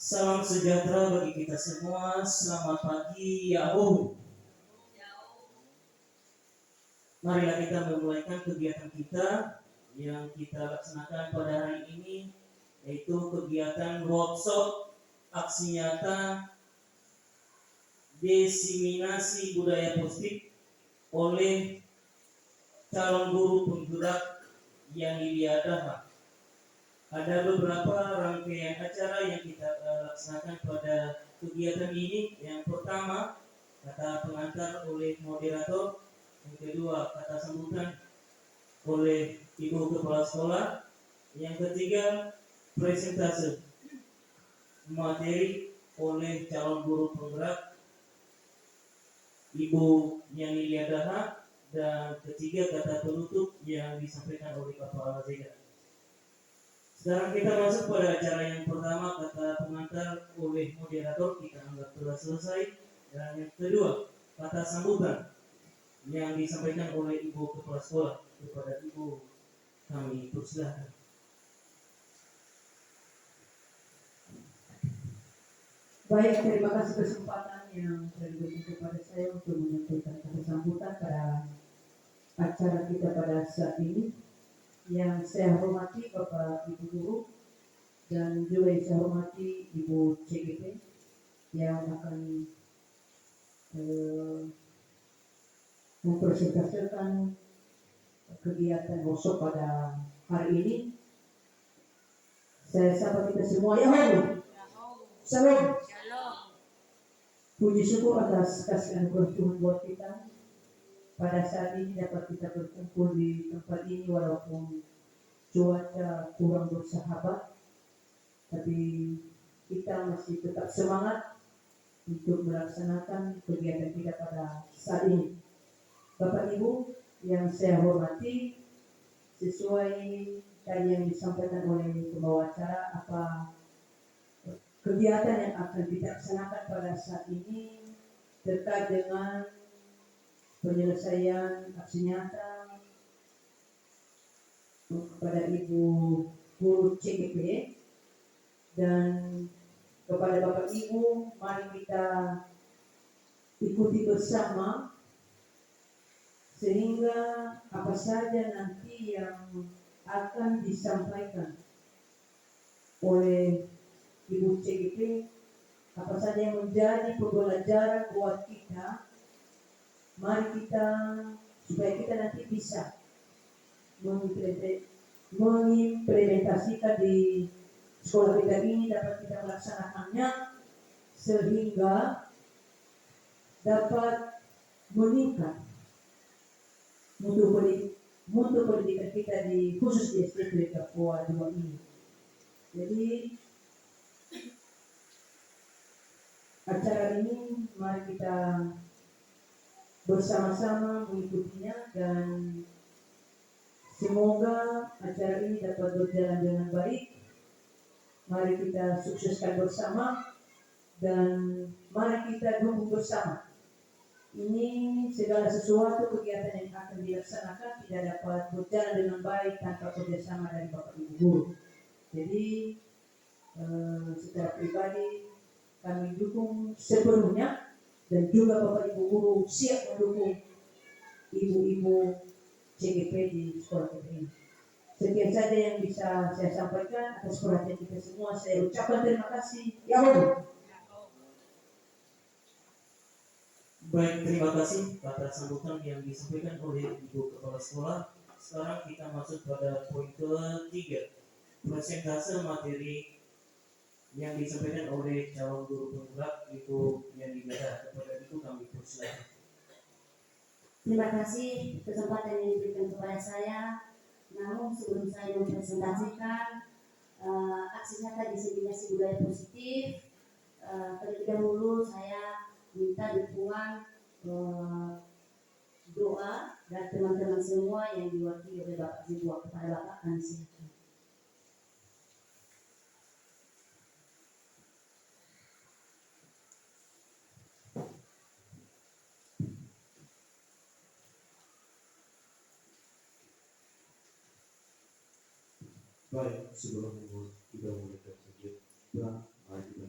Salam sejahtera bagi kita semua. Selamat pagi, Yahoo. Marilah kita memulaikan kegiatan kita yang kita laksanakan pada hari ini, yaitu kegiatan workshop aksi nyata diseminasi budaya positif oleh calon guru penggerak yang Daha. Ada beberapa rangkaian acara yang kita laksanakan pada kegiatan ini. Yang pertama, kata pengantar oleh moderator. Yang kedua, kata sambutan oleh ibu kepala sekolah. Yang ketiga, presentase materi oleh calon guru penggerak Ibu Yani Daha. Dan ketiga, kata penutup yang disampaikan oleh Bapak Zega. Sekarang kita masuk pada acara yang pertama, kata pengantar oleh moderator, kita anggap telah selesai. Dan yang kedua, kata sambutan yang disampaikan oleh ibu kepala sekolah. Kepada ibu kami persilahkan. Baik, terima kasih kesempatan yang telah diberikan kepada saya untuk menyampaikan kata sambutan pada acara kita pada saat ini. Yang saya hormati Bapak Ibu Guru dan juga yang saya hormati Ibu CGP yang akan mempresentasikan kegiatan workshop pada hari ini. Saya sapa kita semua, ya Halo. Salam. Puji syukur atas kasih anugerah Tuhan buat kita. Pada saat ini dapat kita berkumpul di tempat ini walaupun cuaca kurang bersahabat, tapi kita masih tetap semangat untuk melaksanakan kegiatan kita pada saat ini. Bapak Ibu yang saya hormati, sesuai tadi yang disampaikan oleh pembawa acara, apa kegiatan yang akan kita laksanakan pada saat ini terkait dengan penyelesaian aksi nyata kepada Ibu Guru CGP dan kepada Bapak Ibu, mari kita ikuti bersama sehingga apa saja nanti yang akan disampaikan oleh Ibu CGP, apa saja yang menjadi pembelajaran buat kita, mari kita supaya kita nanti bisa mengimplementasikan di sekolah kita ini, dapat kita melaksanakannya sehingga dapat meningkat mutu pendidikan kita di khusus di SD Papua 2 ini. Jadi acara ini mari kita bersama-sama mengikutinya dan semoga acara ini dapat berjalan dengan baik. Mari kita sukseskan bersama dan mari kita dukung bersama. Ini segala sesuatu kegiatan yang akan dilaksanakan tidak dapat berjalan dengan baik tanpa kerjasama dari Bapak Ibu Guru. Jadi secara pribadi kami dukung sepenuhnya dan juga Bapak Ibu Guru siap mendukung ibu-ibu CGP di sekolah kita ini. Sekian saja yang bisa saya sampaikan atas perhatian kita semua. Saya ucapkan terima kasih. Yahoo. Baik, terima kasih kata sambutan yang disampaikan oleh ibu kepala sekolah. Sekarang kita masuk pada poin ketiga, presentase materi yang disampaikan oleh calon guru penggerak Ibu Yani Daha. Kepada itu kami persilakan. Terima kasih kesempatan yang diberikan kepada saya. Namun sebelum saya mempresentasikan aksi nyata diseminasi budaya positif, terlebih dahulu saya minta dukungan doa dan teman-teman semua yang diwakili oleh Bapak Zibua. Kepada Bapak kami silakan. Baik, sebelum kita mulai saja, mari kita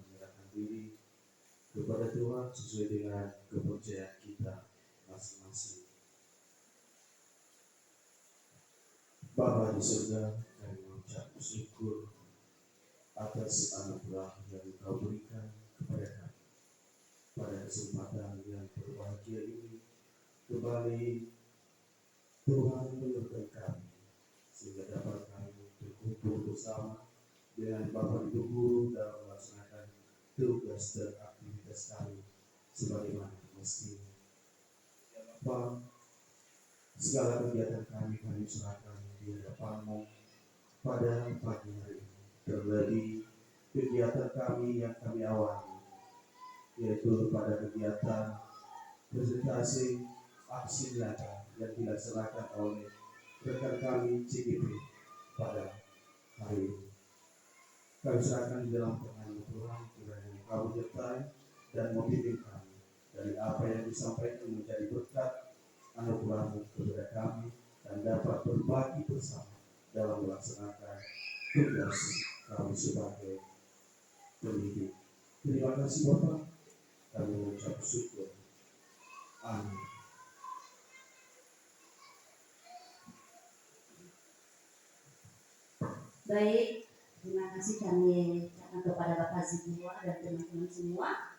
Tuhan sesuai dengan kepercayaan kita masing-masing. Bapa di surga, kami mengucap syukur atas anugerah yang Kau berikan kepada kami pada kesempatan yang berbahagia ini. Kembali Tuhan menyertai kami sehingga dapat kami berkumpul bersama dengan Bapak Ibu Guru dalam melaksanakan tugas dan aktivitas kami sebagaimana mestinya. Ya Bapa, segala kegiatan kami serahkan di hadapan-Mu pada pagi hari ini. Terlebih kegiatan kami yang kami awali, yaitu pada kegiatan presentasi aksi nyata yang dilaksanakan oleh rekan kami CGP pada hari ini. Kami serahkan di dalam tangan Tuhan, kiranya Kau menyertai dan membimbing kami dari apa yang disampaikan menjadi berkat anugerah-Mu kepada kami dan dapat berbagi bersama dalam melaksanakan tugas kami sebagai pendidik. Terima kasih Bapak, kami mengucap syukur. Amin. Baik, terima kasih kami ucapkan kepada Bapak Zibua dan teman-teman semua.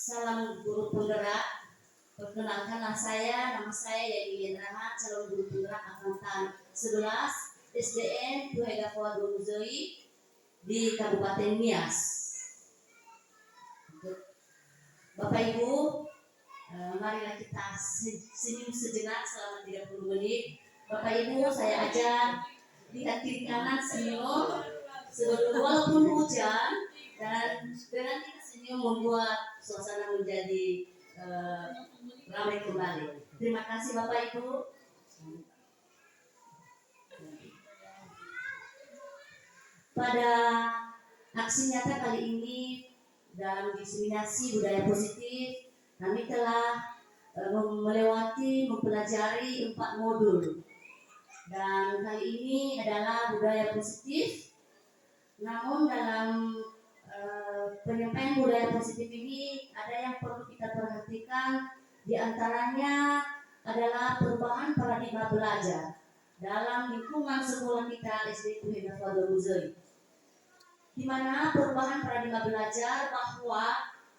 Salam guru penggerak. Perkenalkan nama saya Yeni Yendraha, calon guru penggerak angkatan 11 SDN Tuhaga Fua Domuzoi di Kabupaten Nias. Bapak Ibu, marilah kita senyum sejenak selama 30 menit. Bapak Ibu, saya ajak lihat kiri kanan senyum sebelum walaupun hujan, dan dengan kita senyum membuat suasana menjadi ramai kembali. Terima kasih Bapak Ibu. Pada aksi nyata kali ini dalam diseminasi budaya positif, kami telah mempelajari 4 modul. Dan kali ini adalah budaya positif. Namun dalam penyampaian budaya positif ini ada yang perlu kita perhatikan, di antaranya adalah perubahan paradigma belajar dalam lingkungan sekolah kita SD Tuhaga Fua Domuzoi, di mana perubahan paradigma belajar bahwa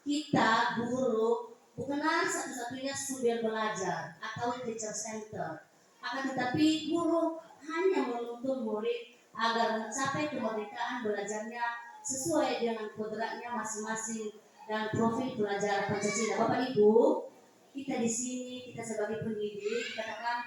kita guru bukanlah satu-satunya sumber belajar atau teacher center, akan tetapi guru hanya menuntun murid agar mencapai kemerdekaan belajarnya sesuai dengan kodratnya masing-masing dan profil pelajar Pancasila. Bapak Ibu, kita di sini, kita sebagai pendidik, katakan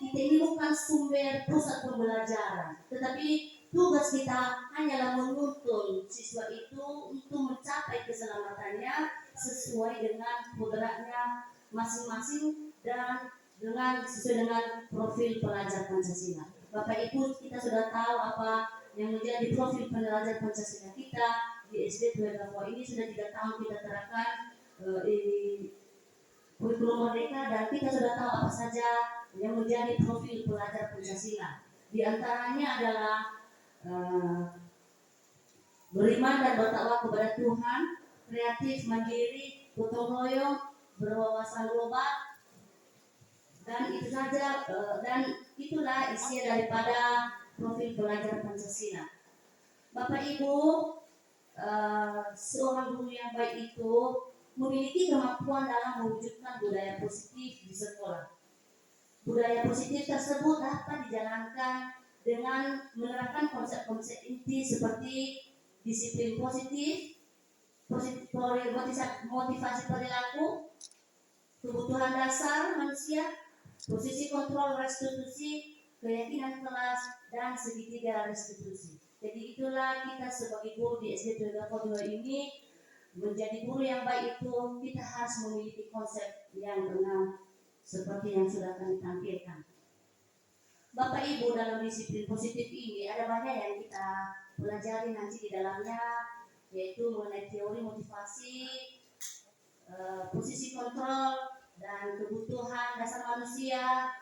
kita ini bukan sumber pusat pembelajaran, tetapi tugas kita hanyalah menuntun siswa itu untuk mencapai keselamatannya sesuai dengan kodratnya masing-masing dan sesuai dengan profil pelajar Pancasila. Bapak Ibu, kita sudah tahu apa yang menjadi profil pelajar Pancasila kita di SD Tuhaga Fua ini. Sudah 3 tahun kita terapkan kurikulum merdeka, dan kita sudah tahu apa saja yang menjadi profil pelajar Pancasila. Di antaranya adalah beriman dan bertakwa kepada Tuhan, kreatif, mandiri, gotong royong, berwawasan global, dan itu saja, dan itulah isi daripada profil pelajar Pancasila. Bapak Ibu, seorang guru yang baik itu memiliki kemampuan dalam mewujudkan budaya positif di sekolah. Budaya positif tersebut dapat dijalankan dengan menerapkan konsep-konsep inti seperti disiplin positif, motivasi perilaku, kebutuhan dasar manusia, posisi kontrol restitusi, keyakinan kelas, dan segitiga restitusi. Jadi itulah kita sebagai guru di SD Tuhaga Fua ini, menjadi guru yang baik itu kita harus memiliki konsep yang benar seperti yang sudah kami tampilkan. Bapak Ibu, dalam disiplin positif ini ada banyak yang kita pelajari nanti di dalamnya, yaitu mengenai teori motivasi, posisi kontrol dan kebutuhan dasar manusia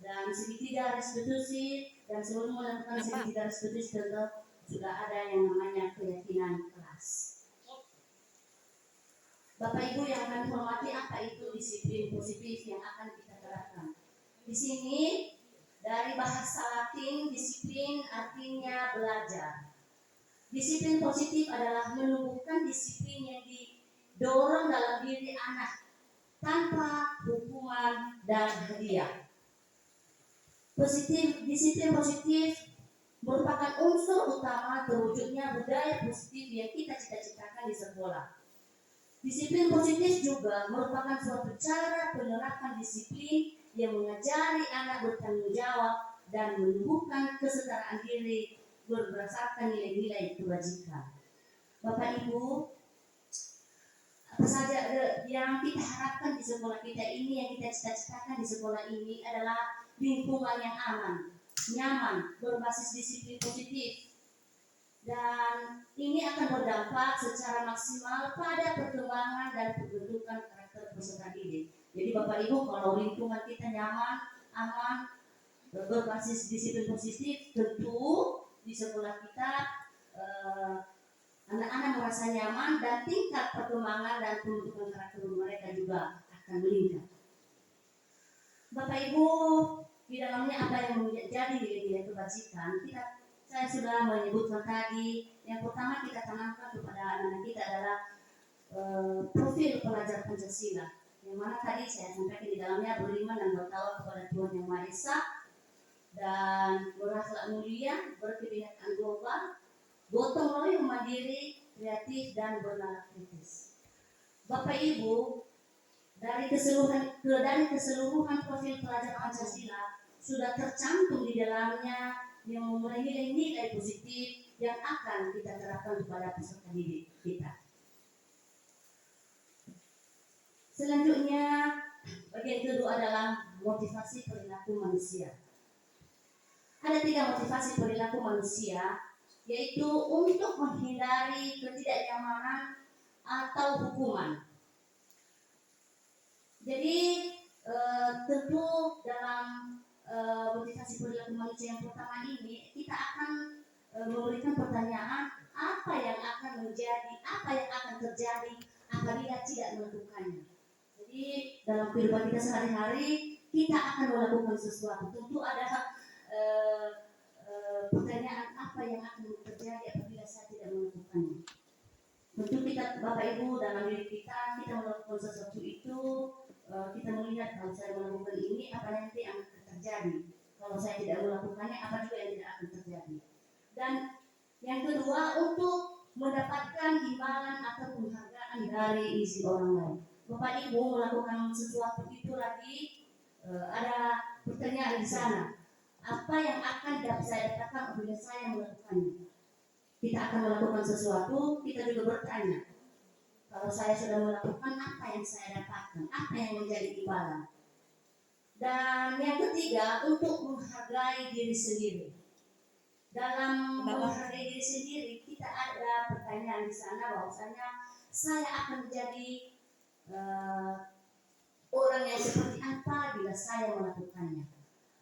dan segitiga restitusi dan sebelum melakukan segitiga restitusi tentu sudah ada yang namanya keyakinan kelas. Bapak Ibu yang kami hormati, apa itu disiplin positif yang akan kita terapkan? Di sini dari bahasa Latin disiplin artinya belajar. Disiplin positif adalah menumbuhkan disiplin yang didorong dalam diri anak tanpa hukuman dan hadiah. Disiplin positif merupakan unsur utama terwujudnya budaya positif yang kita cita-citakan di sekolah. Disiplin positif juga merupakan suatu cara penerapan disiplin yang mengajari anak bertanggung jawab dan menumbuhkan kesetaraan diri berdasarkan nilai-nilai kebajikan. Bapak Ibu, apa saja yang kita harapkan di sekolah kita ini, yang kita cita-citakan di sekolah ini adalah lingkungan yang aman, nyaman, berbasis disiplin positif. Dan ini akan berdampak secara maksimal pada perkembangan dan pembentukan karakter peserta didik. Jadi Bapak Ibu, kalau lingkungan kita nyaman, aman, berbasis disiplin positif, tentu di sekolah kita anak-anak merasa nyaman dan tingkat perkembangan dan pembentukan karakter mereka juga akan meningkat. Bapak Ibu, di dalamnya apa yang menjadi nilai-nilai kebajikan, saya sudah menyebutkan tadi. Yang pertama kita tanamkan kepada anak-anak kita adalah profil pelajar Pancasila, yang mana tadi saya sampaikan di dalamnya beriman dan bertakwa kepada Tuhan Yang Maha Esa dan berakhlak mulia, berkebinekaan global, gotong royong, mandiri, kreatif dan bernalar kritis. Bapak Ibu, dari keseluruhan profil pelajar Pancasila sudah tercantum di dalamnya yang memulai nilai-nilai positif yang akan kita terapkan kepada peserta didik kita. Selanjutnya, bagian kedua adalah motivasi perilaku manusia. Ada 3 motivasi perilaku manusia, yaitu untuk menghindari ketidaknyamanan atau hukuman. Jadi tentu dalam motivasi perilaku manusia yang pertama ini kita akan memberikan pertanyaan apa yang akan terjadi apabila tidak melakukannya. Jadi dalam kehidupan kita sehari-hari kita akan melakukan sesuatu, tentu ada pertanyaan apa yang akan terjadi apabila saya tidak melakukannya. Tentu kita Bapak Ibu dalam diri kita melakukan sesuatu itu, kita melihat kalau saya melakukan ini apa nanti yang akan terjadi, kalau saya tidak melakukannya apa juga yang tidak akan terjadi. Dan yang kedua, untuk mendapatkan imbalan atau penghargaan dari isi orang lain. Bapak Ibu melakukan sesuatu itu lagi ada pertanyaan di sana, apa yang akan saya dapatkan apabila saya melakukannya. Kita akan melakukan sesuatu, kita juga bertanya, kalau saya sudah melakukan apa yang saya dapatkan, apa yang menjadi imbalan. Dan yang ketiga, untuk menghargai diri sendiri. Dalam menghargai diri sendiri, kita ada pertanyaan di sana bahwasanya saya akan menjadi orang yang seperti apa bila saya melakukannya.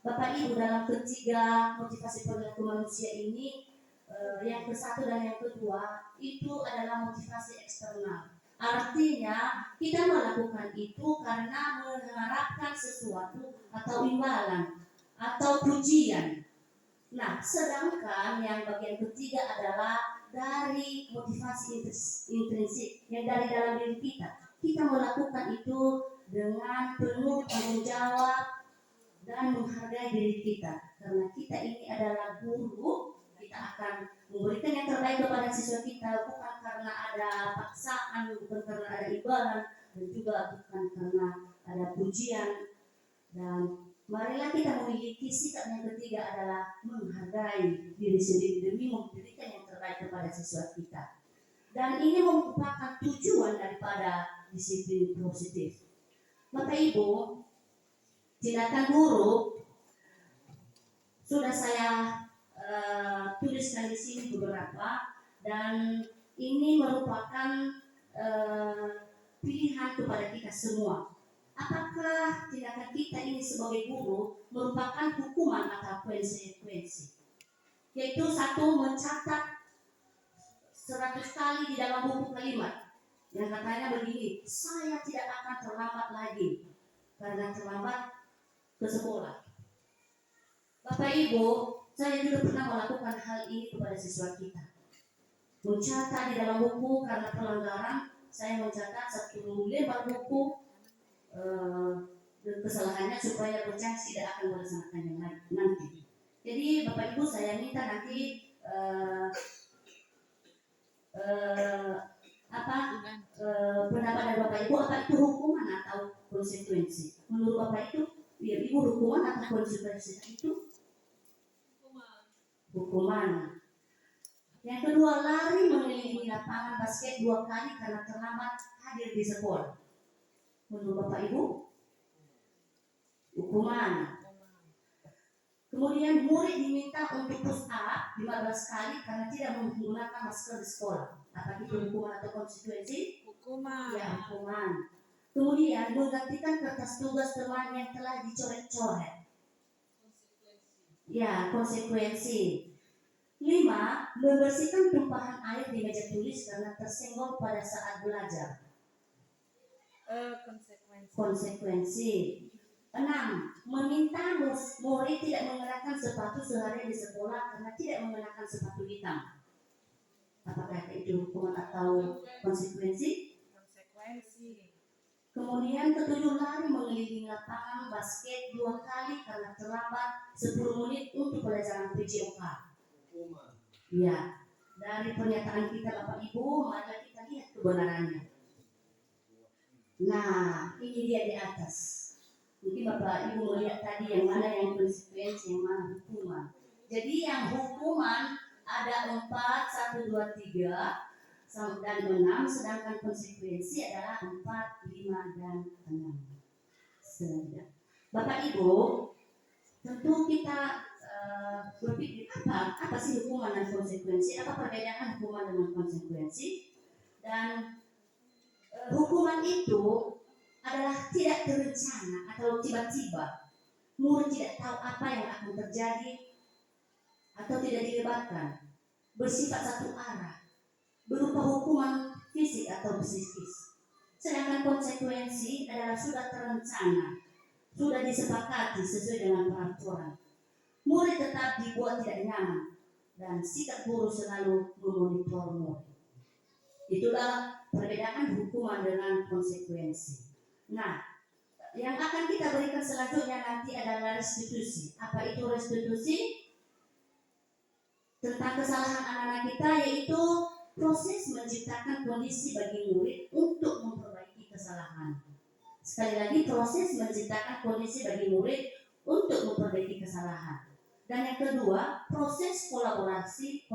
Bapak Ibu, dalam ketiga motivasi perilaku manusia ini, yang ke-1 dan yang kedua itu adalah motivasi eksternal. Artinya kita melakukan itu karena mengharapkan sesuatu atau imbalan atau pujian. Nah, sedangkan yang bagian ketiga adalah dari motivasi intrinsik yang dari dalam diri kita. Kita melakukan itu dengan penuh tanggung jawab dan menghargai diri kita. Karena kita ini adalah guru, kita akan memberikan yang terbaik kepada siswa kita, bukan karena ada paksaan, bukan karena ada imbalan, dan juga bukan karena ada pujian. Dan marilah kita memiliki sikap yang ketiga adalah menghargai diri sendiri demi memberikan yang terbaik kepada siswa kita. Dan ini merupakan tujuan daripada disiplin positif. Bapak Ibu, tindakan buruk sudah saya tuliskan di sini beberapa, dan ini merupakan pilihan kepada kita semua. Apakah tindakan kita ini sebagai guru merupakan hukuman atau konsekuensi? Yaitu satu, mencatat 100 kali di dalam buku kalimat yang katanya begini, saya tidak akan terlambat lagi karena terlambat ke sekolah. Bapak Ibu, saya juga pernah melakukan hal ini kepada siswa kita. Mencatat di dalam buku karena pelanggaran, saya mencatat 1 lembar buku kesalahannya supaya berjanji tidak akan melaksanakannya nanti. Jadi Bapak Ibu, saya minta nanti pendapat dari Bapak Ibu, apa itu hukuman atau konsekuensi? Menurut Bapak itu, ya Ibu, hukuman atau konsekuensi itu? Hukuman. Yang kedua, lari mengelilingi lapangan basket 2 kali karena terlambat hadir di sekolah. Menurut Bapak Ibu, hukuman. Kemudian murid diminta untuk push up 15 kali karena tidak menggunakan masker di sekolah. Apakah itu hukuman atau konsekuensi? Hukuman. Ya, hukuman. Kemudian menggantikan kertas tugas teman yang telah dicoret-coret. Ya, konsekuensi. 5. Membersihkan tumpahan air di meja tulis karena tersenggol pada saat belajar. Konsekuensi. Konsekuensi. 6. Meminta murid tidak mengenakan sepatu seharian di sekolah karena tidak mengenakan sepatu hitam. Apakah itu hukuman atau konsekuensi? Konsekuensi. Kemudian ketujuh, lari mengelilingi lapangan basket 2 kali karena terlambat 10 menit untuk pelajaran PJOK. Ya, dari pernyataan kita Bapak Ibu, mari kita lihat kebenarannya. Nah, ini dia di atas. Mungkin Bapak Ibu melihat tadi yang mana yang konsekuensi, yang mana hukuman. Jadi yang hukuman ada 4, 1, 2, 3 dan 6, sedangkan konsekuensi adalah 4, 5, dan 6. Bapak Ibu, tentu kita berpikir apa sih hukuman dan konsekuensi? Apa perbedaan hukuman dengan konsekuensi? Dan hukuman itu adalah tidak terencana atau tiba-tiba. Murid tidak tahu apa yang akan terjadi atau tidak dilibatkan. Bersifat satu arah, berupa hukuman fisik atau psikis. Sedangkan konsekuensi adalah sudah terencana, sudah disepakati sesuai dengan peraturan. Murid tetap dibuat tidak nyaman dan sikap guru selalu memonitor murid. Itulah perbedaan hukuman dengan konsekuensi. Nah, yang akan kita berikan selanjutnya nanti adalah restitusi. Apa itu restitusi? Tentang kesalahan anak-anak kita, yaitu proses menciptakan kondisi bagi murid untuk memperbaiki kesalahan. Sekali lagi, proses menciptakan kondisi bagi murid untuk memperbaiki kesalahan. Dan yang kedua, proses kolaboratif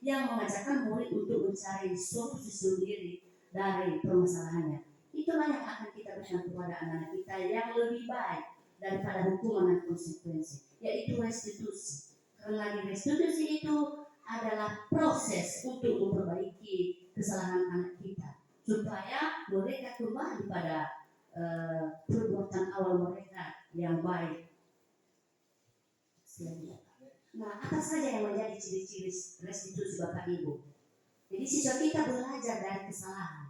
yang mengajarkan murid untuk mencari solusi sendiri dari permasalahannya. Itulah yang akan kita berikan kepada anak-anak kita yang lebih baik daripada hukuman dan konsekuensi, yaitu restitusi. Karena di restitusi itu adalah proses untuk memperbaiki kesalahan anak kita, supaya mereka kembali pada perbuatan awal mereka yang baik. Nah, apa saja yang menjadi ciri-ciri restitusi Bapak Ibu? Jadi siswa kita belajar dari kesalahan,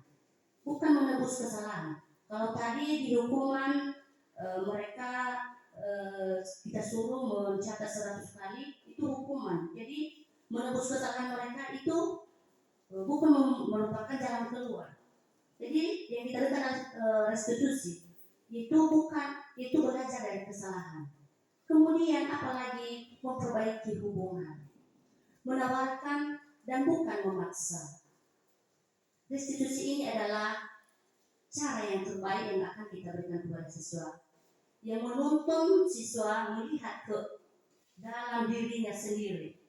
bukan menebus kesalahan. Kalau tadi di hukuman mereka kita suruh mencatat 100 kali, itu hukuman. Jadi menebus kesalahan mereka itu bukan merupakan jalan keluar. Jadi yang kita lakukan restitusi itu belajar dari kesalahan. Kemudian apalagi memperbaiki hubungan, menawarkan dan bukan memaksa. Restitusi ini adalah cara yang terbaik yang akan kita berikan kepada siswa, yang menuntun siswa melihat ke dalam dirinya sendiri.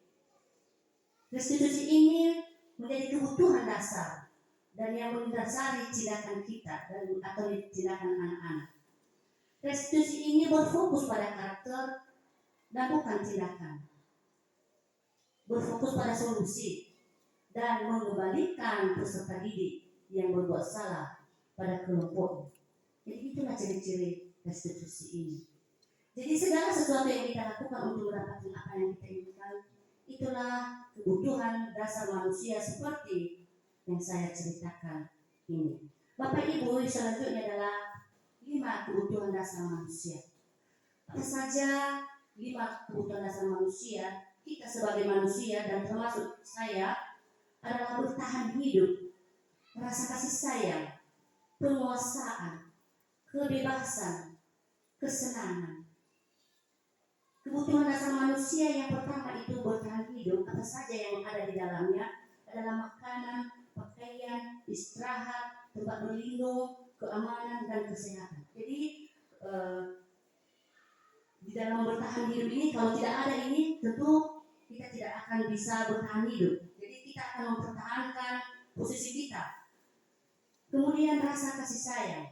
Restitusi ini menjadi kebutuhan dasar dan yang mendasari tindakan kita atau tindakan anak-anak. Restitusi ini berfokus pada karakter dan bukan tindakan. Berfokus pada solusi dan mengembalikan peserta didik yang berbuat salah pada kelompok. Jadi itulah ciri-ciri restitusi ini. Jadi segala sesuatu yang kita lakukan untuk mendapatkan apa yang kita inginkan, itulah kebutuhan dasar manusia seperti yang saya ceritakan ini. Bapak Ibu, selanjutnya adalah 5 kebutuhan dasar manusia. Apa saja 5 kebutuhan dasar manusia? Kita sebagai manusia dan termasuk saya adalah bertahan hidup, rasa kasih sayang, penguasaan, kebebasan, kesenangan. Kebutuhan dasar manusia yang pertama itu bertahan hidup. Apa saja yang ada di dalamnya adalah makanan, pakaian, istirahat, tempat berlindung, keamanan, dan kesehatan. Jadi di dalam bertahan hidup ini, kalau tidak ada ini, tentu kita tidak akan bisa bertahan hidup. Jadi kita akan mempertahankan posisi kita. Kemudian rasa kasih sayang.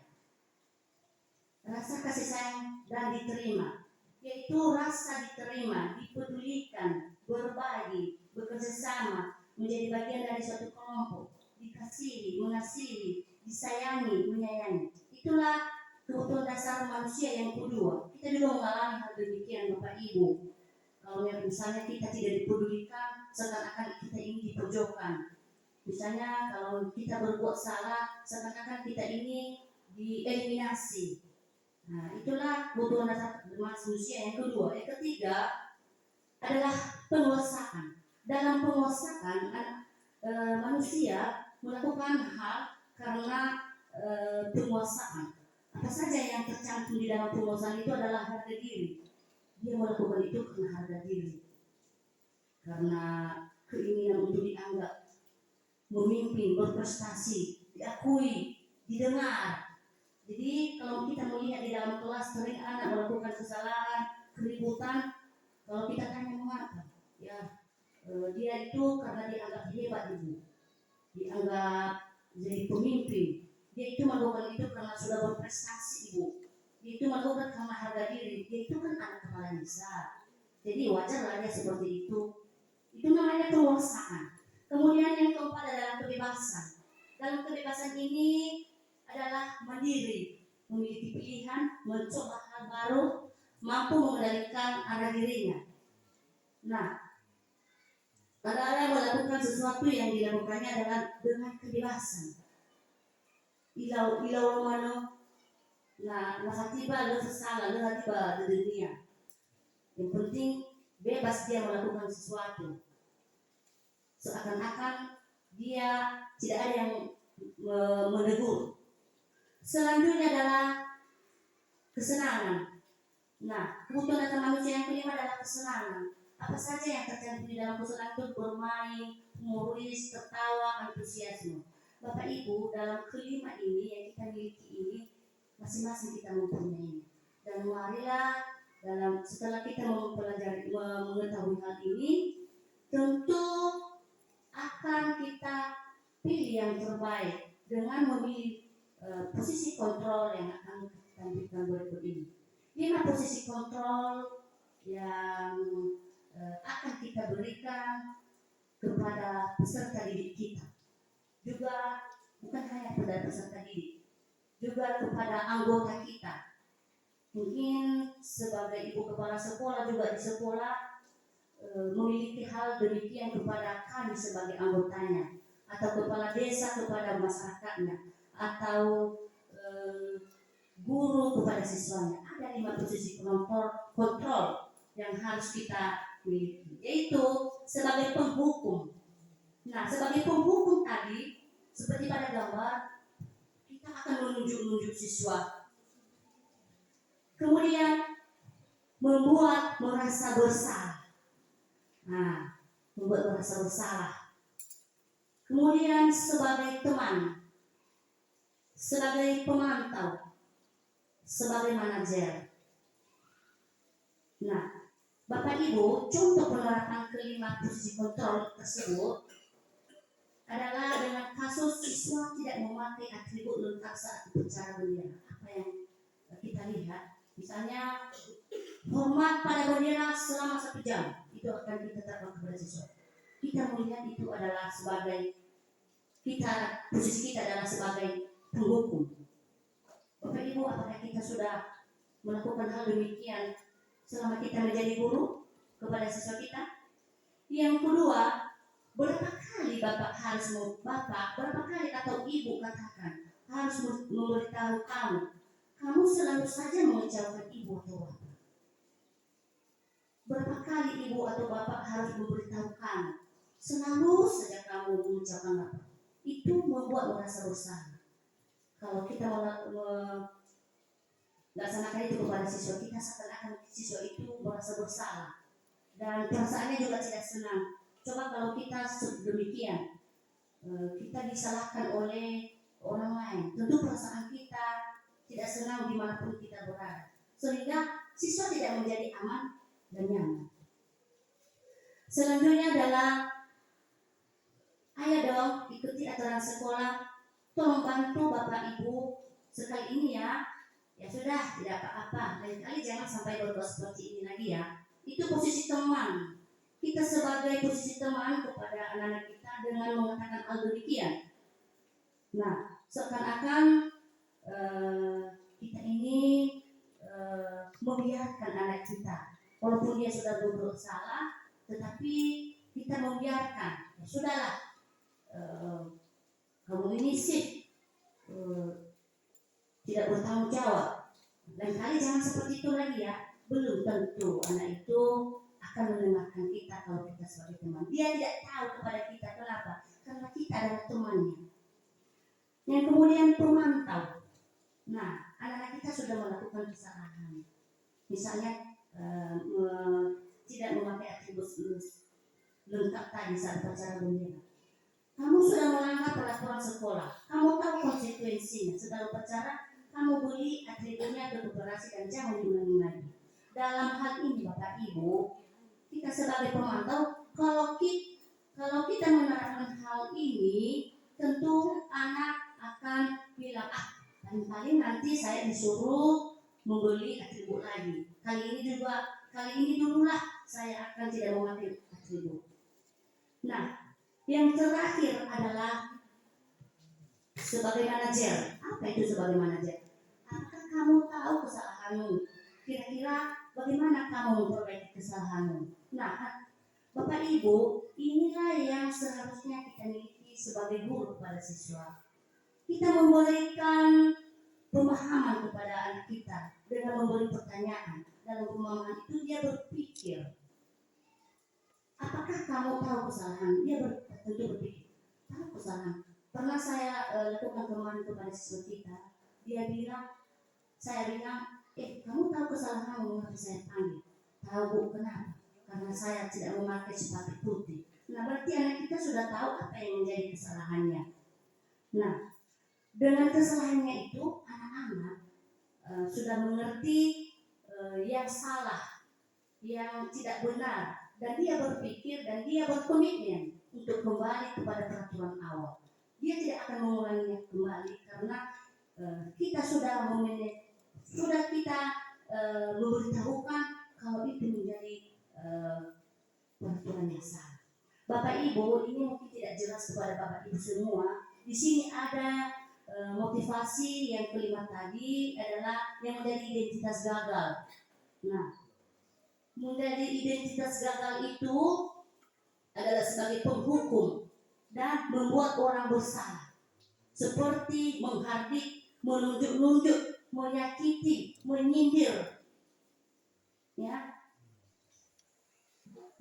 Rasa kasih sayang dan diterima, yaitu rasa diterima, dipedulikan, berbagi, bekerja sama, menjadi bagian dari suatu kelompok, dikasihi, mengasihi, disayangi, menyayangi. Itulah kebutuhan dasar manusia yang kedua. Kita juga mengalami hal demikian, Bapak Ibu. Kalau misalnya kita tidak dipedulikan, seakan-akan kita ini dipojokkan. Misalnya kalau kita berbuat salah, seakan-akan kita ini dieliminasi. Nah, itulah kebutuhan dasar manusia yang kedua. Yang ketiga adalah penguasaan. Dalam penguasaan, manusia melakukan hal karena penguasaan. Apa saja yang tercantum di dalam penguasaan itu adalah harga diri. Dia melakukan itu karena harga diri, karena keinginan untuk dianggap memimpin, berprestasi, diakui, didengar. Jadi kalau kita melihat di dalam kelas sering anak melakukan kesalahan, keributan, kalau kita tanya mengapa, ya dia itu karena dianggap hebat ibu, dianggap jadi pemimpin, dia itu melakukan itu karena sudah berprestasi ibu, dia itu melakukan karena harga diri, dia itu kan anak kepala desa, jadi wajarlah dia seperti itu. Itu namanya penguasaan. Kemudian yang keempat adalah kebebasan. Dalam kebebasan ini adalah mandiri, memiliki pilihan, mencoba hal baru, mampu mengendalikan arah dirinya. Nah, kadang-kadang melakukan sesuatu yang dilakukannya adalah dengan kebebasan. Ilau mano, nah tiba lo salah, lo tiba di dunia. Yang penting bebas dia melakukan sesuatu. Seakan-akan dia tidak ada yang menegur. Selanjutnya adalah kesenangan. Nah, kebutuhan dasar manusia yang kelima adalah kesenangan. Apa saja yang tercantum di dalam kesenangan itu bermain, humoris, tertawa, antusiasme. Bapak Ibu, dalam kelima ini yang kita miliki ini, masing-masing kita mempunyai. Dan marilah setelah kita mempelajari, mengetahui hal ini, tentu akan kita pilih yang terbaik dengan memilih posisi kontrol yang akan kita tampilkan berikut ini. 5 posisi kontrol yang akan kita berikan kepada peserta didik kita. Juga bukan hanya pada peserta didik, juga kepada anggota kita. Mungkin sebagai ibu kepala sekolah juga di sekolah memiliki hal demikian kepada kami sebagai anggotanya, atau kepala desa kepada masyarakatnya, atau guru kepada siswanya. Ada 5 posisi kontrol yang harus kita miliki, yaitu sebagai penghukum. Nah, sebagai penghukum tadi, seperti pada gambar, kita akan menunjuk siswa. Kemudian membuat merasa bersalah. Nah, membuat merasa bersalah. Kemudian sebagai teman, sebagai pemantau, sebagai manajer. Nah, Bapak Ibu, contoh penerapan kelima posisi kontrol tersebut adalah dengan kasus siswa tidak memakai atribut lengkap saat upacara bendera. Apa yang kita lihat, misalnya hormat pada bendera selama 1 jam, itu akan kita terapkan kepada siswa. Kita melihat itu adalah sebagai posisi kita adalah sebagai penghukum. Bapak Ibu, apakah kita sudah melakukan hal demikian selama kita menjadi guru kepada siswa kita? Yang kedua, berapa kali berapa kali atau ibu katakan harus memberitahu kamu selalu saja mengecewakan ibu atau bapak. Berapa kali ibu atau bapak harus memberitahu kamu, selalu saja kamu mengecewakan bapak. Itu membuat merasa bersalah. Kalau kita melaksanakan itu kepada siswa kita, seakan-akan siswa itu merasa bersalah dan perasaannya juga tidak senang. Coba kalau kita demikian, kita disalahkan oleh orang lain, tentu perasaan kita tidak senang dimanapun kita berada, sehingga siswa tidak menjadi aman dan nyaman. Selanjutnya adalah, ayo dong ikuti aturan sekolah, tolong bantu Bapak Ibu sekali ini ya. Ya sudah, tidak apa-apa, lain kali jangan sampai berbuat seperti ini lagi ya. Itu posisi teman. Kita sebagai posisi teman kepada anak-anak kita dengan mengatakan hal demikian. Nah, seakan-akan kita ini membiarkan anak kita, walaupun dia sudah berbuat salah, tetapi kita membiarkan. Ya sudahlah, kamu ini sih tidak bertanggung jawab. Lain kali jangan seperti itu lagi ya. Belum tentu anak itu akan mendengarkan kita kalau kita sebagai teman. Dia tidak tahu kepada kita. Kenapa? Karena kita adalah temannya. Yang kemudian pemantau. Nah, anak-anak kita sudah melakukan kesalahan. Misalnya tidak memakai atribut lengkap tadi saat upacara bendera. Kamu sudah melanggar peraturan sekolah. Kamu tahu konsekuensinya. Setelah upacara, kamu beli atributnya ke koperasi dan jangan diulangi lagi. Dalam hal ini Bapak Ibu, kita sebagai pemantau, kalau kita menerapkan hal ini, tentu anak akan bilang, paling nanti saya disuruh membeli atribut lagi. Kali ini dululah saya akan tidak memakai atribut. Nah, yang terakhir adalah sebagai manajer. Apa itu sebagai manajer? Apakah kamu tahu kesalahanmu? Kira-kira bagaimana kamu memperbaiki kesalahanmu? Nah, Bapak Ibu, inilah yang seharusnya kita miliki sebagai guru kepada siswa. Kita memberikan pemahaman kepada anak kita dengan memberi pertanyaan. Dalam pemahaman itu dia berpikir, apakah kamu tahu kesalahan? Dia tentu berpikir, tahu kesalahan. Pernah saya lakukan kemarin kepada siswa kita. Saya bilang, kamu tahu kesalahanmu mengapa saya panggil? Tahu Bu, kenapa? Karena saya tidak memakai sepatu putih. Nah, berarti anak kita sudah tahu apa yang menjadi kesalahannya. Nah, dengan kesalahannya itu anak-anak sudah mengerti yang salah, yang tidak benar, dan dia berpikir dan dia berkomitmen untuk kembali kepada peraturan awal. Dia tidak akan mengulanginya kembali karena kita sudah memberitahukan kalau itu menjadi peraturan yang salah. Bapak Ibu, ini mungkin tidak jelas kepada Bapak Ibu semua. Di sini ada motivasi yang kelima tadi adalah yang menjadi identitas gagal. Nah, menjadi identitas gagal itu adalah sebagai penghukum dan membuat orang bersalah, seperti menghardik, menunjuk-nunjuk, menyakiti, menyindir. Ya,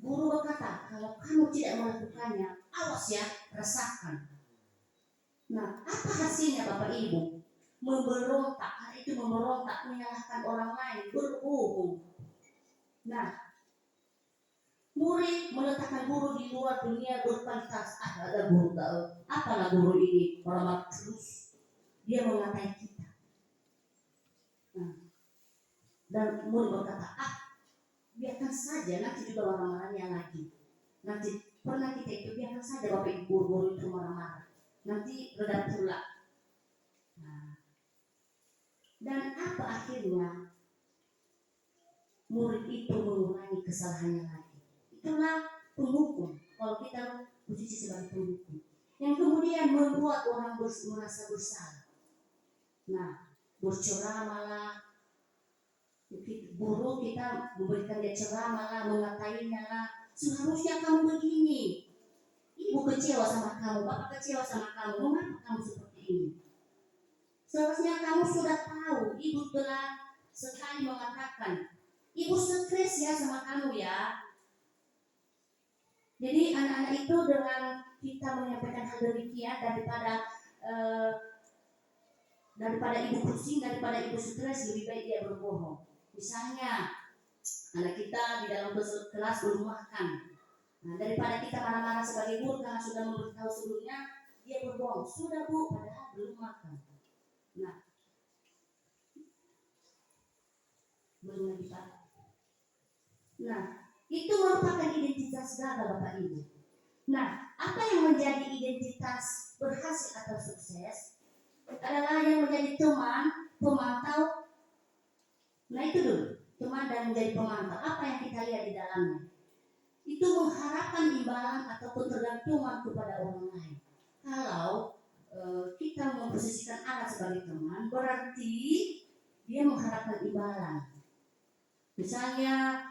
guru berkata, kalau kamu tidak melakukannya, awas ya, rasakan. Nah, apa hasilnya Bapak Ibu? Memberontak, hari itu memberontak, menyalahkan orang lain, berbohong. Nah, murid meletakkan guru di luar dunia berkualitas. Ada guru tahu, apalah guru ini, orang terus dia mengatai kita. Nah, dan murid berkata, biarkan saja, nanti juga marah-marahnya lagi. Nanti pernah kita itu biarkan saja Bapak Ibu guru itu marah-marah. Nanti reda pula. Nah, dan apa akhirnya? Murid itu mengulangi kesalahannya lagi. Itulah penghukum. Kalau kita posisi sebagai penghukum, yang kemudian membuat orang merasa bersalah. Nah, berceramah lah, guru kita memberikan dia ceramah lah, mengatainya lah, seharusnya kamu begini, ibu kecewa sama kamu, bapak kecewa sama kamu, mengapa kamu seperti ini? Seharusnya kamu sudah tahu, ibu telah sekali mengatakan, ibu stres ya sama kamu ya. Jadi anak-anak itu dengan kita menyampaikan hal demikian daripada ibu pusing, daripada ibu stres, lebih baik dia berbohong. Misalnya anak kita di dalam kelas belum makan. Nah, daripada kita marah-marah sebagai guru karena sudah memberitahu sebelumnya, dia berbohong. Sudah bu, padahal belum makan. Nah, belum lagi pak. Nah, itu merupakan identitas gagal Bapak Ibu. Nah, apa yang menjadi identitas berhasil atau sukses adalah yang menjadi teman, pemantau. Nah itu dulu, teman dan menjadi pemantau. Apa yang kita lihat di dalamnya? Itu mengharapkan imbalan atau ketergantungan kepada orang lain. Kalau kita memposisikan anak sebagai teman, berarti dia mengharapkan imbalan. Misalnya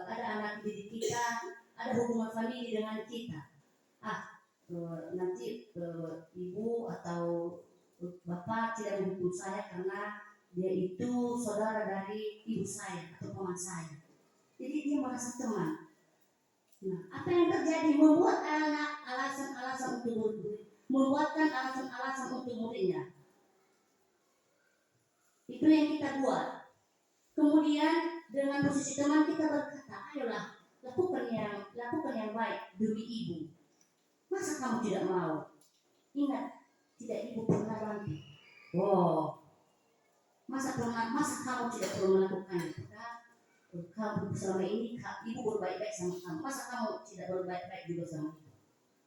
ada anak didik kita, ada hubungan famili dengan kita. Nanti ibu atau bapak tidak mendukung saya karena dia itu saudara dari ibu saya atau paman saya. Jadi dia merasa teman. Nah, apa yang terjadi? Membuat anak alasan-alasan untuk murid, membuatkan alasan-alasan untuk muridnya. Itu yang kita buat. Kemudian dengan posisi teman kita berkata, ayolah lakukan yang baik demi ibu. Masa kamu tidak mau? Ingat, tidak ibu pernah bantu. Masa kamu tidak perlu melakukan itu? Kamu selama ini ibu berbaik-baik sama kamu. Masa kamu tidak berbaik-baik juga sama ibu?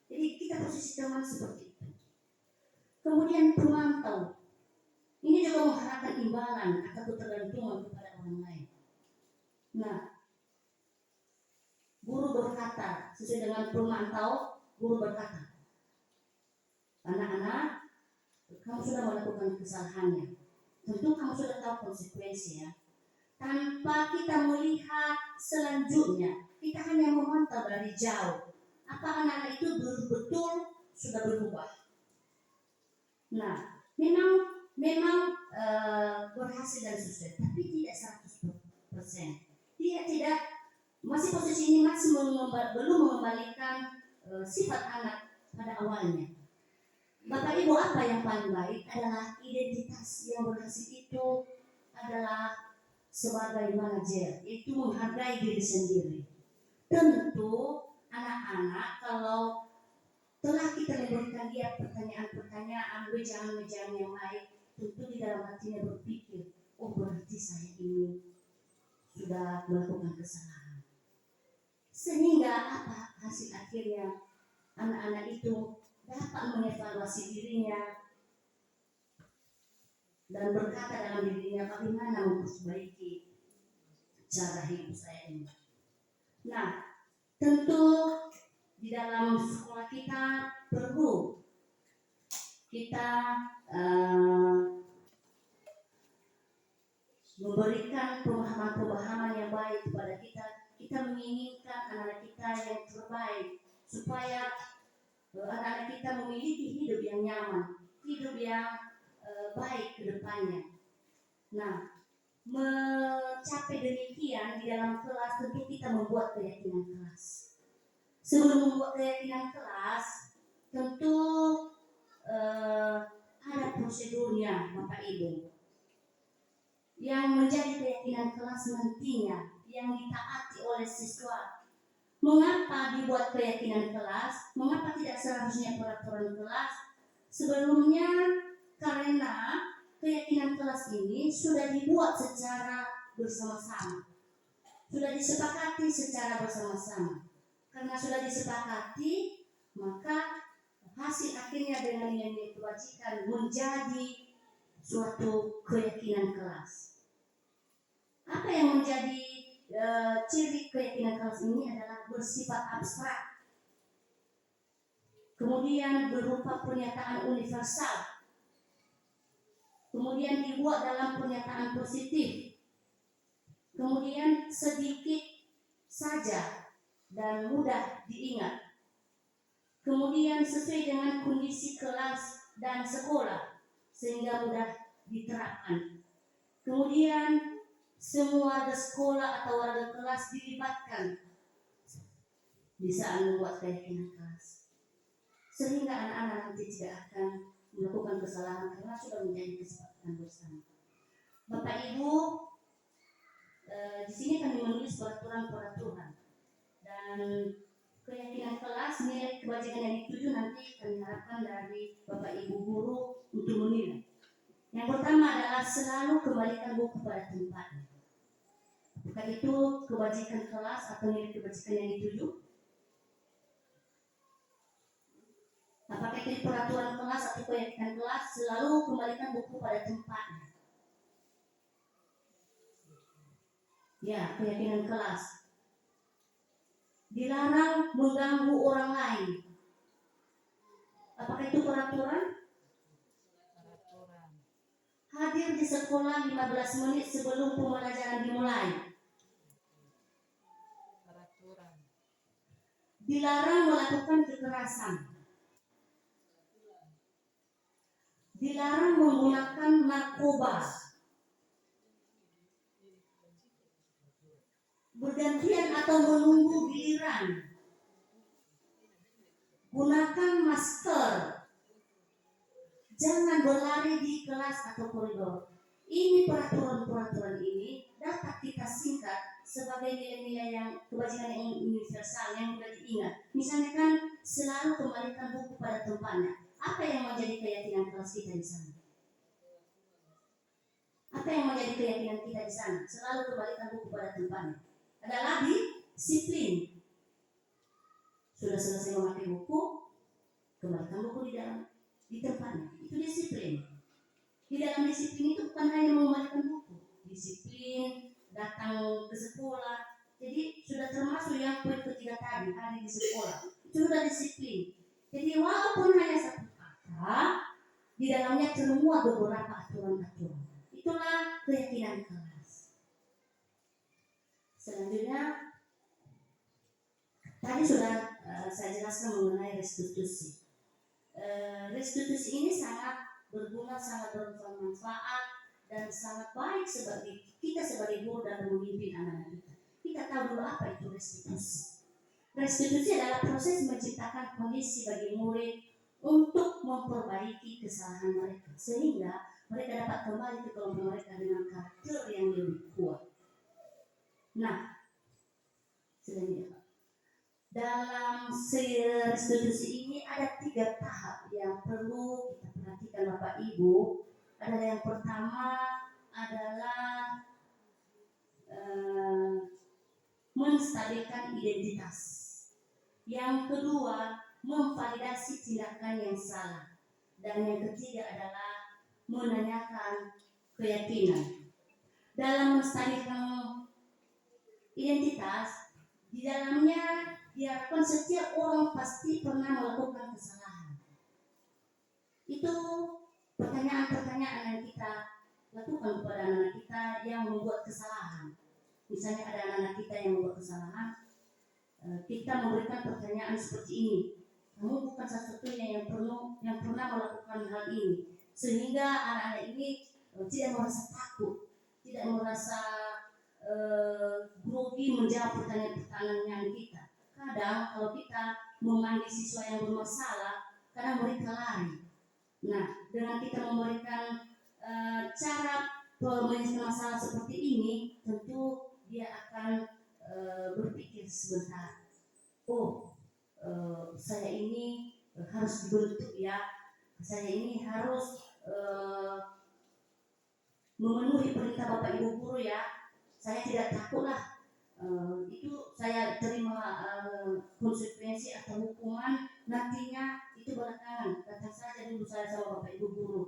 Jadi kita posisi teman seperti itu. Kemudian pemantau. Ini juga mengharapkan imbalan atau ketergantungan kepada orang lain. Nah, guru berkata, sesuai dengan pemantau, guru berkata, anak-anak, kamu sudah melakukan kesalahannya. Tentu kamu sudah tahu konsekuensinya. Tanpa kita melihat selanjutnya, kita hanya memantau dari jauh. Apa anak-anak itu betul-betul sudah berubah? Nah, memang berhasil dan sukses, tapi tidak 100%. Dia tidak, masih posisi ini masih belum mengembalikan sifat anak pada awalnya. Bapak Ibu, apa yang paling baik adalah identitas yang berhasil itu adalah sebagai manajer, itu menghargai diri sendiri. Tentu anak-anak kalau telah kita memberikan dia pertanyaan-pertanyaan, wejangan-wejangan yang baik, tentu di dalam hatinya berpikir, oh berarti saya ini sudah melakukan kesalahan. Sehingga apa hasil akhirnya? Anak-anak itu dapat mengevaluasi dirinya dan berkata dalam dirinya, bagaimana memperbaiki cara hidup saya ini. Nah, tentu di dalam sekolah kita perlu kita memberikan pemahaman-pemahaman yang baik kepada kita. Kita menginginkan anak-anak kita yang terbaik supaya anak-anak kita memiliki hidup yang nyaman, hidup yang baik ke depannya. Nah, mencapai demikian di dalam kelas tentu kita membuat keyakinan kelas. Sebelum membuat keyakinan kelas, tentu ada prosedurnya Bapak Ibu. Yang menjadi keyakinan kelas nantinya, yang ditaati oleh siswa. Mengapa dibuat keyakinan kelas? Mengapa tidak seharusnya peraturan kelas? Sebelumnya karena keyakinan kelas ini sudah dibuat secara bersama-sama. Sudah disepakati secara bersama-sama. Karena sudah disepakati, maka hasil akhirnya dengan nilai kewajiban menjadi suatu keyakinan kelas. Apa yang menjadi ciri keyakinan kelas ini adalah bersifat abstrak. Kemudian berupa pernyataan universal. kemudian dibuat dalam pernyataan positif, kemudian sedikit saja dan mudah diingat, kemudian sesuai dengan kondisi kelas dan sekolah sehingga mudah diterapkan. Kemudian semua warga sekolah atau warga kelas dilibatkan di saat membuat keyakinan kelas, sehingga anak-anak nanti tidak akan melakukan kesalahan karena sudah menjadi kesepakatan bersama. Bapak Ibu, di sini kami menulis peraturan-peraturan dan keyakinan kelas, nilai kebajikan yang dituju nanti kami harapkan dari Bapak Ibu guru untuk menilai. Yang pertama adalah selalu kembalikan buku pada tempatnya. Apakah itu kebajikan kelas atau nilai kebajikan yang dituju? Apakah itu peraturan kelas atau keyakinan kelas? Selalu kembalikan buku pada tempatnya. Ya, keyakinan kelas. Dilarang mengganggu orang lain. Apakah itu peraturan? Hadir di sekolah 15 menit sebelum pembelajaran dimulai. Dilarang melakukan kekerasan. Dilarang menggunakan narkoba. Bergantian atau menunggu giliran. Gunakan masker. Jangan berlari di kelas atau koridor. Ini peraturan-peraturan ini dapat kita singkat sebagai nilai-nilai yang kebajikan yang universal yang mudah diingat. Misalnya kan selalu kembalikan buku pada tempatnya. Apa yang menjadi keyakinan kelas kita di sana? Apa yang menjadi keyakinan kita di sana? Selalu kembalikan buku pada tempatnya. Adalah disiplin. Sudah selesai memakai buku, kembalikan buku di tempatnya. Itu disiplin. Di dalam disiplin itu bukan hanya mengembalikan buku, disiplin datang ke sekolah. Jadi sudah termasuk yang poin ketiga tadi, hari di sekolah. Itu sudah disiplin. Jadi walaupun hanya satu kata, di dalamnya termuat beberapa aturan-aturan. Itulah keyakinan kelas. Selanjutnya, tadi sudah saya jelaskan mengenai restitusi. Restitusi ini sangat berguna, sangat bermanfaat dan sangat baik sebagai kita sebagai guru dan memimpin anak-anak kita. Kita tahu dulu apa itu restitusi. Restitusi adalah proses menciptakan kondisi bagi murid untuk memperbaiki kesalahan mereka sehingga mereka dapat kembali ke kelompok mereka dengan karakter yang lebih kuat. Nah, selanjutnya dalam restitusi ini ada 3 tahap yang perlu kita perhatikan Bapak Ibu. Adalah yang pertama adalah menstabilkan identitas. Yang kedua memvalidasi tindakan yang salah. Dan yang ketiga adalah menanyakan keyakinan. Dalam menstabilkan identitas, di dalamnya diharapkan setiap orang pasti pernah melakukan kesalahan. Itu pertanyaan-pertanyaan yang kita lakukan kepada anak-anak kita yang membuat kesalahan. Misalnya ada anak-anak kita yang membuat kesalahan, kita memberikan pertanyaan seperti ini. Kamu bukan satu-satunya yang pernah melakukan hal ini, sehingga anak-anak ini tidak merasa takut, tidak merasa grogi menjawab pertanyaan-pertanyaan kita. Kadang kalau kita memanggil siswa yang bermasalah, kadang mereka lari. Nah, dengan kita memberikan cara menyelesaikan masalah seperti ini, tentu dia akan berpikir sebentar. Oh, saya ini harus dibentuk ya. Saya ini harus memenuhi perintah Bapak Ibu guru ya. Saya tidak takutlah. Itu saya terima konsekuensi atau hukuman nantinya itu belakangan. Datang saja dulu saya sama Bapak Ibu guru.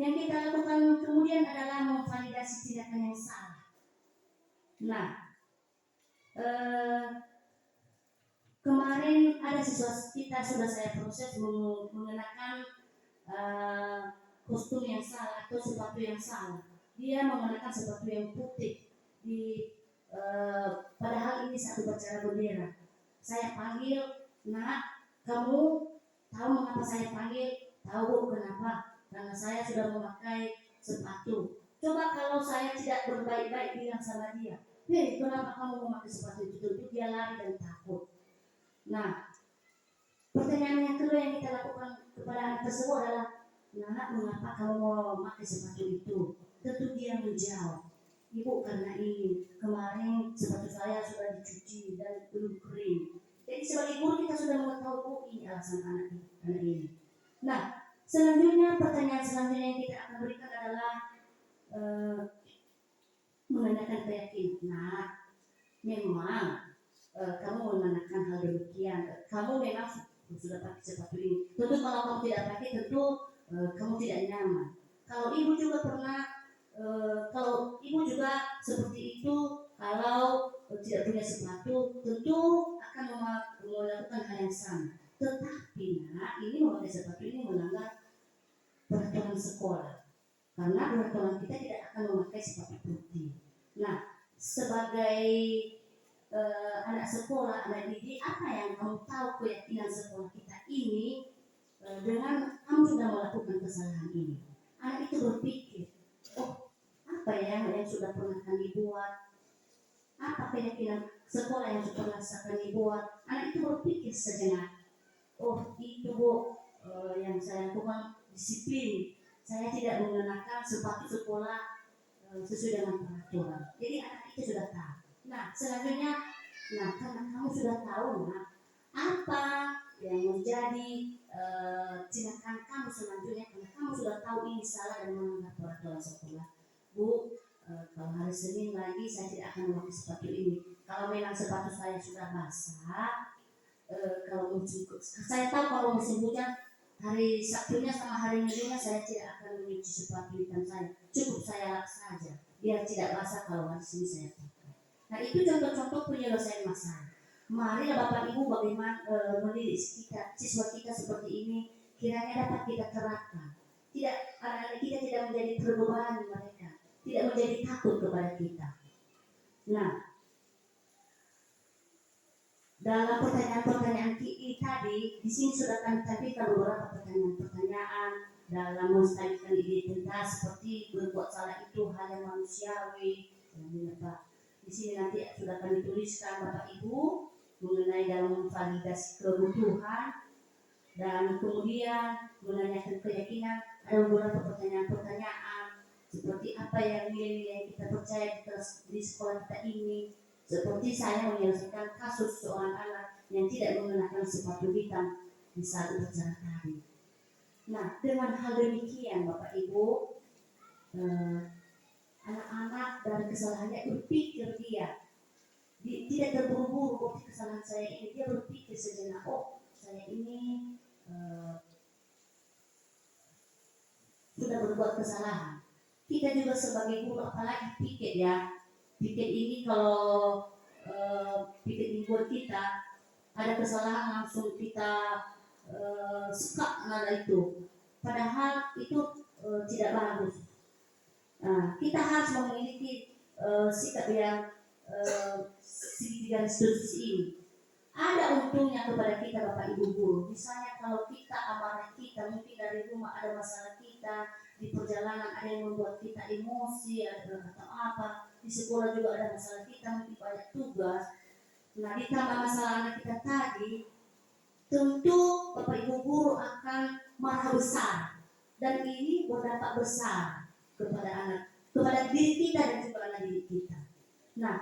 Yang kita lakukan kemudian adalah memvalidasi tindakan yang salah. Nah, kemarin ada siswa kita sudah saya proses mengenakan kostum yang salah atau sepatu yang salah. Dia mengenakan sepatu yang putih di padahal ini satu upacara bendera. Saya panggil, nak, kamu tahu mengapa saya panggil? Tahu kenapa? Karena saya sudah memakai sepatu. Coba kalau saya tidak berbaik-baik bilang sama dia, hei, kenapa kamu memakai sepatu itu? Tentu dia lari dan takut. Nah, pertanyaan yang kedua yang kita lakukan kepada anak tersebut adalah, nak, mengapa kamu mau memakai sepatu itu? Tentu dia menjawab, ibu, karena ini kemarin sepatu saya sudah dicuci dan belum kering. Jadi sebagai guru kita sudah mengetahui ini alasan anak ini. Nah, selanjutnya pertanyaan selanjutnya yang kita akan berikan adalah menanyakan keyakinan. Nah, memang kamu menanyakan hal demikian. Kamu memang sudah pakai sepatu ini. Tentu kalau kamu tidak pakai, tentu kamu tidak nyaman. Kalau ibu juga pernah, kalau ibu juga seperti itu, kalau tidak punya sepatu, tentu akan melakukan hal yang sama. Tetapi nak, ini memakai sepatu ini melanggar peraturan sekolah. Karena peraturan kita tidak akan memakai sepatu putih. Nah, sebagai anak sekolah, anak didik, apa yang kamu tahu keyakinan sekolah kita ini dengan kamu sudah melakukan kesalahan ini? Anak itu berpikir, oh, apa yang sudah pernah kami buat? Apa keyakinan sekolah yang sudah kami buat? Anak itu berpikir sejenak, oh itu bu, yang saya lakukan disiplin. Saya tidak mengenakan sepatu sekolah sesuai dengan peraturan. Jadi anak itu sudah tahu. Nah, selanjutnya, nah karena kamu sudah tahu, nah, apa yang menjadi tindakan kamu selanjutnya, karena kamu sudah tahu ini salah dan melanggar peraturan sekolah. Bu, kalau hari Senin lagi saya tidak akan memakai sepatu ini. Kalau memang sepatu saya sudah basah, kalau musim, saya tahu kalau musim hujan, hari Sabtunya sama hari Minggunya saya tidak akan mencuci sepatu hitam saya. Cukup saya lap saja, biar tidak basah kalau hari Senin saya pakai. Nah, itu contoh-contoh penyelesaian masalah. Marilah Bapak Ibu bagaimana mendidik kita, siswa kita seperti ini, kiranya dapat kita terapkan. Tidak, anak-anak kita tidak menjadi terbebani mereka, tidak menjadi takut kepada kita. Nah, dalam pertanyaan-pertanyaan tadi, di sini sudah kami tampilkan beberapa pertanyaan-pertanyaan dalam menstabilkan identitas seperti berbuat salah itu hal yang manusiawi. Di sini nanti sudah kami tuliskan Bapak Ibu mengenai dalam validasi kebutuhan dan kemudian menanyakan keyakinan. Ada beberapa pertanyaan-pertanyaan seperti apa yang nilai-nilai yang kita percaya di sekolah kita ini. Seperti saya menyelesaikan kasus seorang anak yang tidak mengenakan sepatu hitam di saat upacara tadi. Nah, dengan hal demikian Bapak Ibu, anak-anak dari kesalahannya berpikir dia tidak terburu-buru, oh kesalahan saya ini, dia berpikir sejenak, oh saya ini sudah berbuat kesalahan. Kita juga sebagai guru apalagi pikir ya. Pikir ini kalau pikir buat kita ada kesalahan langsung kita sekap nada itu. Padahal itu tidak bagus. Nah, kita harus memiliki sikap yang segitiga institusi ini. Ada untungnya kepada kita Bapak Ibu guru. Misalnya kalau kita amarah kita, mungkin dari rumah ada masalah kita, di perjalanan ada yang membuat kita emosi atau apa, di sekolah juga ada masalah kita, mungkin banyak tugas. Nah, ditambah masalah anak kita tadi, tentu Bapak Ibu guru akan marah besar, dan ini berdampak besar kepada anak, kepada diri kita dan juga anak didik kita. Nah,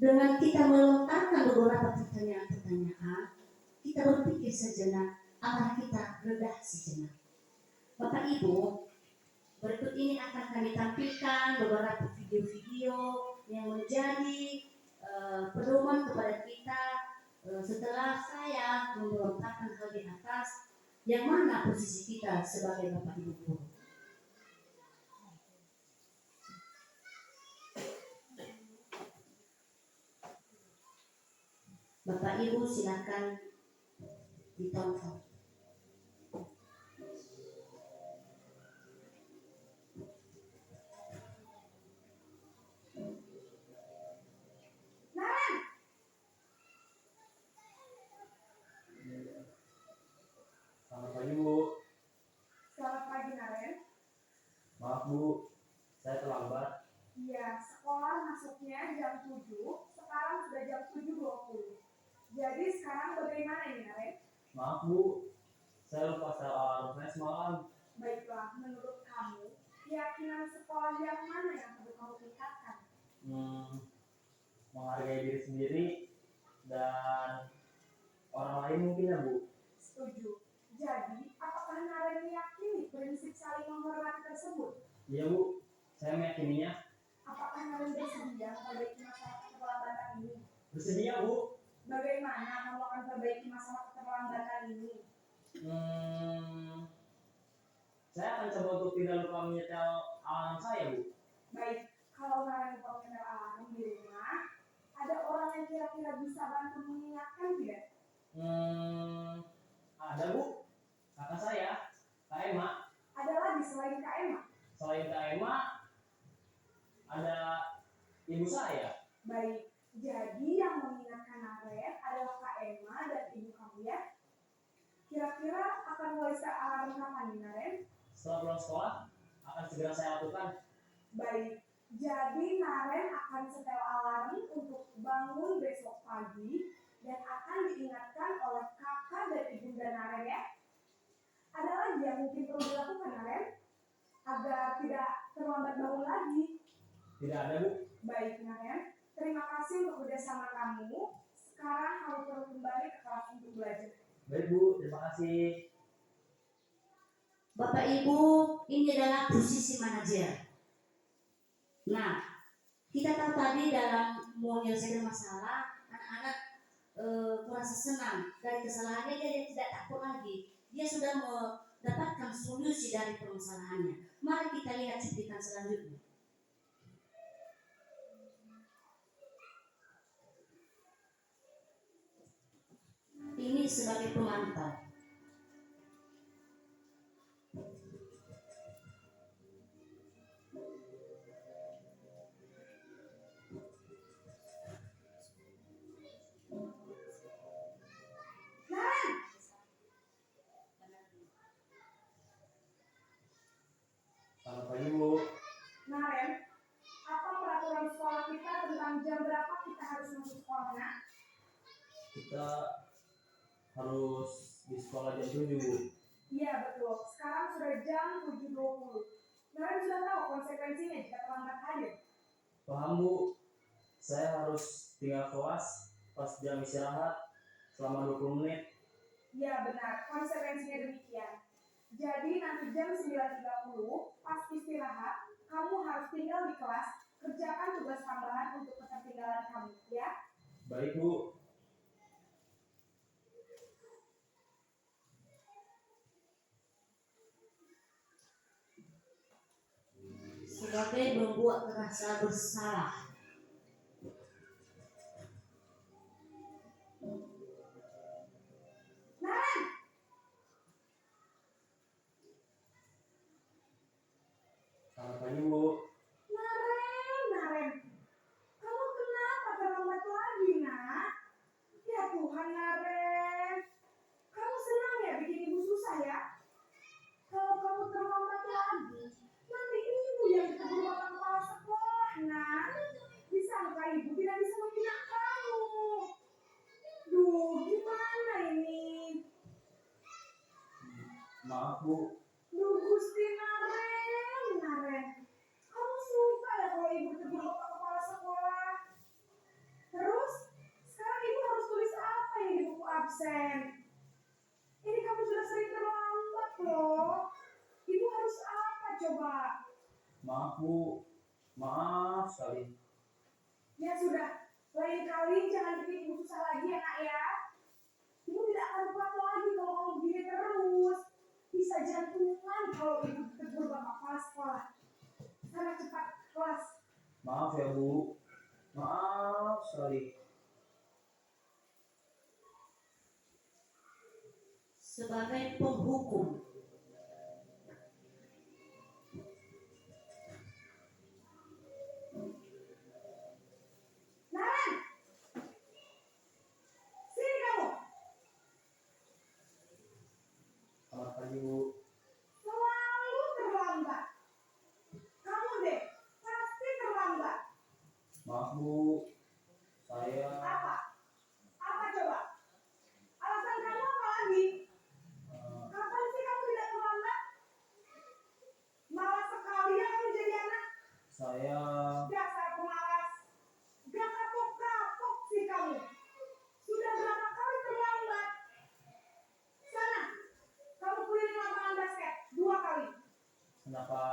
dengan kita melontarkan beberapa pertanyaan-pertanyaan, kita berpikir sejenak, amarah kita redah sejenak. Bapak Ibu, berikut ini akan kami tampilkan beberapa video-video yang menjadi pedoman kepada kita setelah saya melontarkan hal di atas, yang mana posisi kita sebagai Bapak Ibu guru. Bapak Ibu silakan ditonton. Maaf Bu, saya lupa setel alarm saya semalam. Baiklah, menurut kamu, keyakinan sekolah yang mana yang perlu kamu tingkatkan? Menghargai diri sendiri dan orang lain mungkin ya Bu. Setuju. Jadi, apakah Naren meyakini prinsip saling menghormati tersebut? Iya Bu, saya meyakininya. Apakah Naren bersedia memperbaiki masalah keterlambatan ini? Bersedia Bu. Bagaimana kamu akan perbaiki masalah keterlambatan ini? Saya akan coba untuk tidak lupa menyetel alarm saya Bu. Baik, kalau Naren lupa menyetel alarm di rumah, ada orang yang kira-kira bisa bantu mengingatkan tidak? Ada Bu, kakak saya, Kak Emma. Ada lagi selain Kak Emma? Selain Kak Emma, ada ibu saya. Baik, jadi yang mengingatkan Naren adalah Kak Emma dan ibu kamu ya. Kira-kira akan mulai set alarm kapan nih Naren? Setelah pulang sekolah, akan segera saya lakukan. Baik, jadi Naren akan setel alarm untuk bangun besok pagi dan akan diingatkan oleh kakak dan ibunda Naren ya. Ada lagi yang mungkin perlu dilakukan Naren agar tidak terlambat bangun lagi? Tidak ada Bu. Baik Naren, terima kasih untuk kerjasama kamu. Sekarang kamu perlu kembali ke kelas untuk belajar. Baik Bu, terima kasih. Bapak Ibu, ini adalah posisi manajer. Nah, kita tahu tadi dalam menyelesaikan masalah, anak-anak merasa senang dari kesalahannya, dia tidak takut lagi. Dia sudah mendapatkan solusi dari permasalahannya. Mari kita lihat cuplikan selanjutnya. Ini sebagai pemantau. Naren, Selamat pagi Bu. Naren, apa peraturan sekolah kita tentang jam berapa kita harus masuk sekolahnya? Kita harus di sekolah jam 7 Bu. Iya betul, sekarang sudah jam 7.20. Naren sudah tahu konsekuensinya jika terlambat hadir. Paham Bu, saya harus tinggal kelas pas jam istirahat selama 20 menit. Iya benar, konsekuensinya demikian. Jadi nanti jam 9.30 pas istirahat, kamu harus tinggal di kelas, kerjakan tugas tambahan untuk ketertinggalan kamu, ya. Baik Bu. Sebagai membuat rasa bersalah. Naren, Selamat pagi Bu. Naren, kamu kenapa terlambat lagi, nak? Ya Tuhan, Naren, kamu senang ya bikin ibu susah ya? Kalau kamu terlambat lagi, nanti ibu yang ditegur bapak kepala sekolah, nak. Disangka ibu tidak bisa membina kamu. Duh, gimana ini? Maaf Bu. Duh, Gusti Naren. Kamu suka ya kalau ibu ditegur bapak kepala sekolah? Terus, sekarang ibu harus tulis apa yang di buku absen? Ini kamu sudah sering terlambat loh. Ibu harus apa coba? Maaf Bu. Maaf sekali. Ya sudah, lain kali jangan bikin ibu susah lagi ya nak ya. Ibu tidak akan kuat lagi kalau kamu begini terus. Bisa jantungan kalau ibu ditegur bapak kepala sekolah. Sana cepat kelas. Maaf ya Bu. Maaf sekali. Sebagai penghukum. Naren, sini kamu. Selamat pagi Bu. Selalu terlambat. Kamu deh, pasti terlambat. Maaf Bu. Saya Apa? Apa coba? Alasan kamu apa lagi?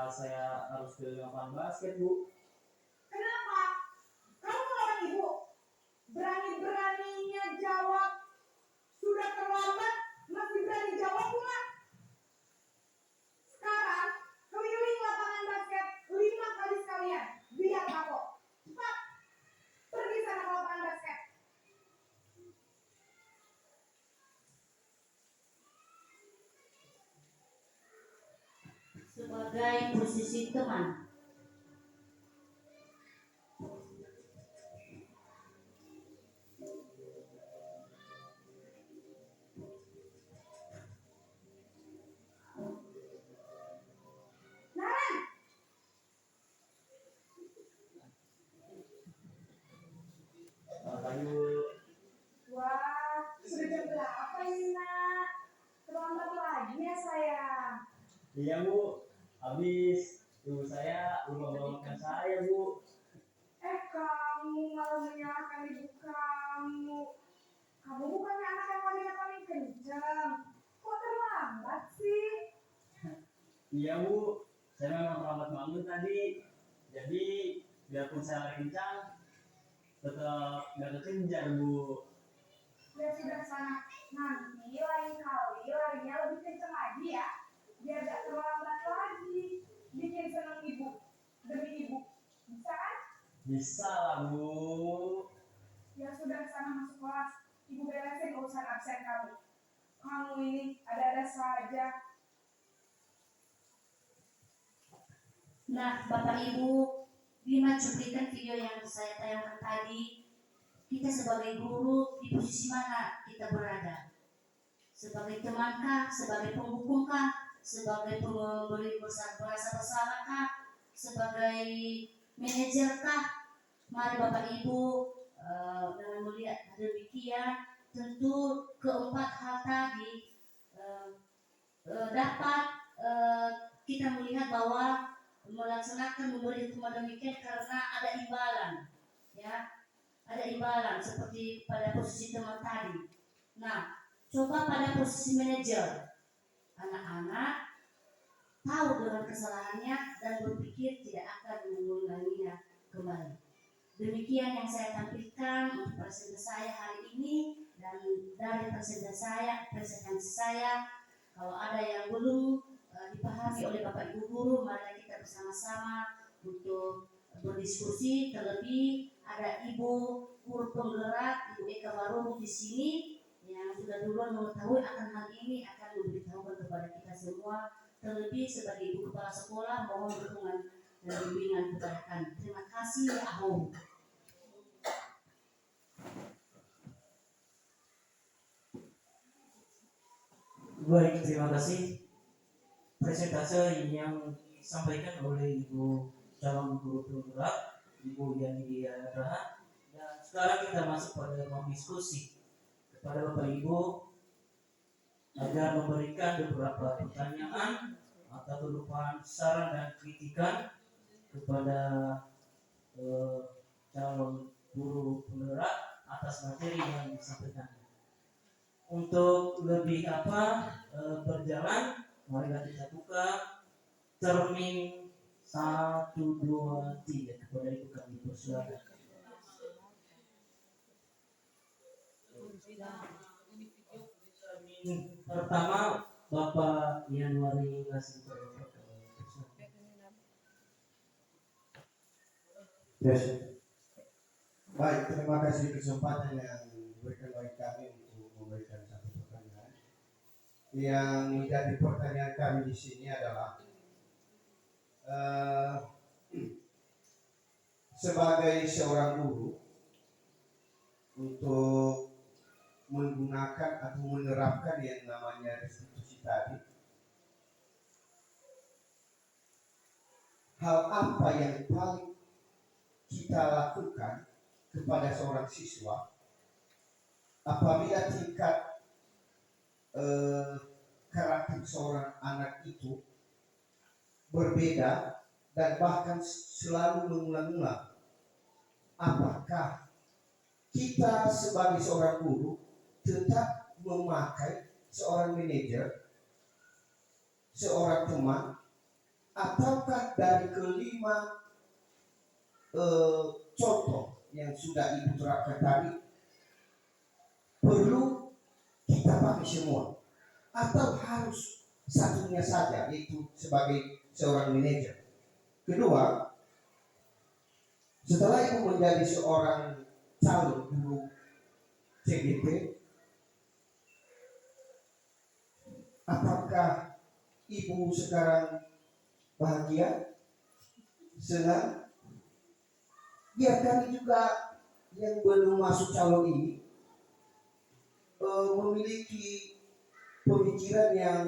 saya harus ke lapangan basket, Bu. Kenapa? Kamu melawan ibu? Berani-beraninya jawab sudah terlambat, masih berani jawab pula. Sekarang keliling lapangan basket 5 kali sekalian. Biar kapok. Cepat, pergi sana ke lapangan basket. Sebagai posisi teman, Naren, Ayo. wah, sudah jam berapa ini nak? Terlambat lagi ya sayang. Iya, Bu. Habis ibu saya lupa bangunkan saya, Bu. Kamu malah menyalahkan ibu kamu. Kamu bukannya anak yang wanita paling kencang. Kok terlambat sih? Iya, Bu. Saya memang terlambat bangun tadi. Jadi biarpun saya lari kencang, tetap nggak kekejar, Bu. Ya sudah sana. Nanti lain kali larinya lebih kencang lagi ya. Biar gak terlambat lagi. Bikin senang ibu. Demi ibu. Bisa kan? Bisa lah, Bu. Ya sudah sana masuk kelas. Ibu beresin urusan absen kamu. Kamu ini ada-ada saja. nah Bapak Ibu, 5 cuplikan video yang saya tayangkan tadi, kita sebagai guru di posisi mana kita berada? Sebagai temankah? Sebagai penghukumkah? Sebagai pemberi merasa bersalahkah? Sebagai manajerkah? Mari Bapak Ibu dengan melihat demikian, tentu keempat hal tadi dapat kita melihat bahwa melaksanakan memberi hukuman demikian karena ada imbalan, ya, ada imbalan seperti pada posisi teman tadi. Nah, coba pada posisi manajer, anak-anak tahu dengan kesalahannya dan berpikir tidak akan mengulanginya kembali. Demikian yang saya tampilkan untuk presentasi saya hari ini, dan dari presentasi saya, kalau ada yang belum dipahami oleh Bapak Ibu guru, mari kita bersama-sama untuk berdiskusi. Terlebih ada Ibu guru penggerak, Ibu Eka Baru di sini yang sudah duluan mengetahui akan hal ini, akan memberitahukan kepada kita semua. Terlebih sebagai ibu kepala sekolah, mohon dukungan dan bimbingan kepada kami. Terima kasih, Ahom. Baik, terima kasih. Presentase yang disampaikan oleh Ibu calon guru penggerak, Ibu Yani Raha. Dan sekarang kita masuk pada ruang diskusi kepada Bapak Ibu agar memberikan beberapa pertanyaan atau berupa saran dan kritikan kepada calon guru penggerak atas materi yang disampaikan. Untuk lebih berjalan, mari kita buka cermin 1, 2, 3 kepada Ibu kami persilakan. Cermin pertama Bapak Yanuari Nasibukan. Yes. Baik, terima kasih kesempatan yang diberikan oleh kami untuk memberikan satu pertanyaan. Yang menjadi pertanyaan kami di sini adalah sebagai seorang guru untuk menggunakan atau menerapkan yang namanya restitusi tadi, hal apa yang paling kita lakukan kepada seorang siswa apabila tingkat karakter seorang anak itu berbeda dan bahkan selalu mengulang-ulang? Apakah kita sebagai seorang guru tetap memakai seorang manajer, seorang teman, ataukah dari kelima contoh yang sudah Ibu terapkan tadi perlu kita pakai semua, atau harus satunya saja, yaitu sebagai seorang manajer? Kedua, setelah Ibu menjadi seorang calon guru CGP, apakah Ibu sekarang bahagia, senang? Biar kami juga yang belum masuk calon ini memiliki pemikiran yang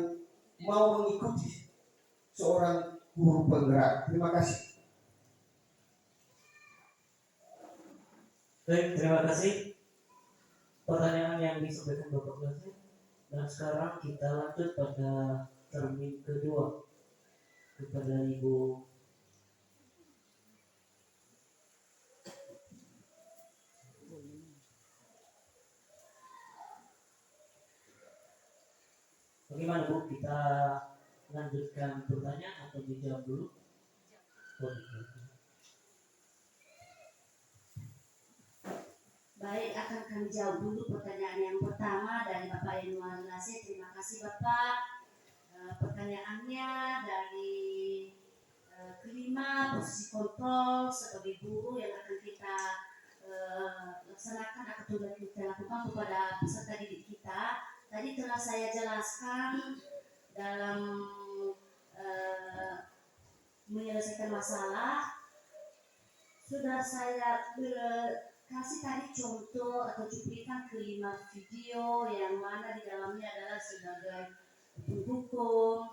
mau mengikuti seorang guru penggerak. Terima kasih. Baik, terima kasih pertanyaan yang disampaikan Bapak Gasir. Dan sekarang kita lanjut pada termin kedua kepada Ibu. Bagaimana Bu? Kita lanjutkan pertanyaan atau dijawab dulu? Baik, akan kami jawab dulu pertanyaan yang pertama dari Bapak Yanuar Lasih. Terima kasih Bapak. Pertanyaannya dari kelima, posisi kontrol sebagai guru yang akan kita laksanakan atau sudah kita lakukan kepada peserta didik kita. Tadi telah saya jelaskan dalam menyelesaikan masalah. Sudah saya kasih tadi contoh atau cuplikan kelima video yang mana di dalamnya adalah sebagai pendukung,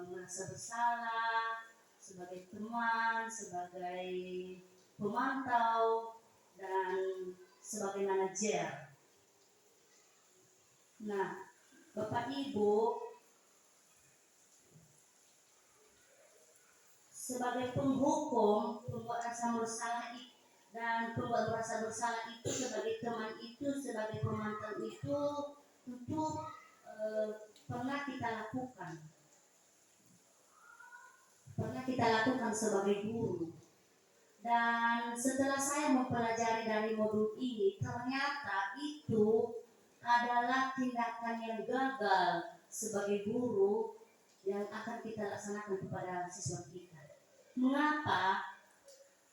merasa bersalah, sebagai teman, sebagai pemantau, dan sebagai manajer. Nah, Bapak Ibu, sebagai penghukum, pembuat rasa bersalah dan pembuat rasa bersalah itu sebagai teman itu, sebagai pemantau itu tentu pernah kita lakukan sebagai guru. Dan setelah saya mempelajari dari modul ini, ternyata itu adalah tindakan yang gagal sebagai guru yang akan kita laksanakan kepada siswa kita. Mengapa?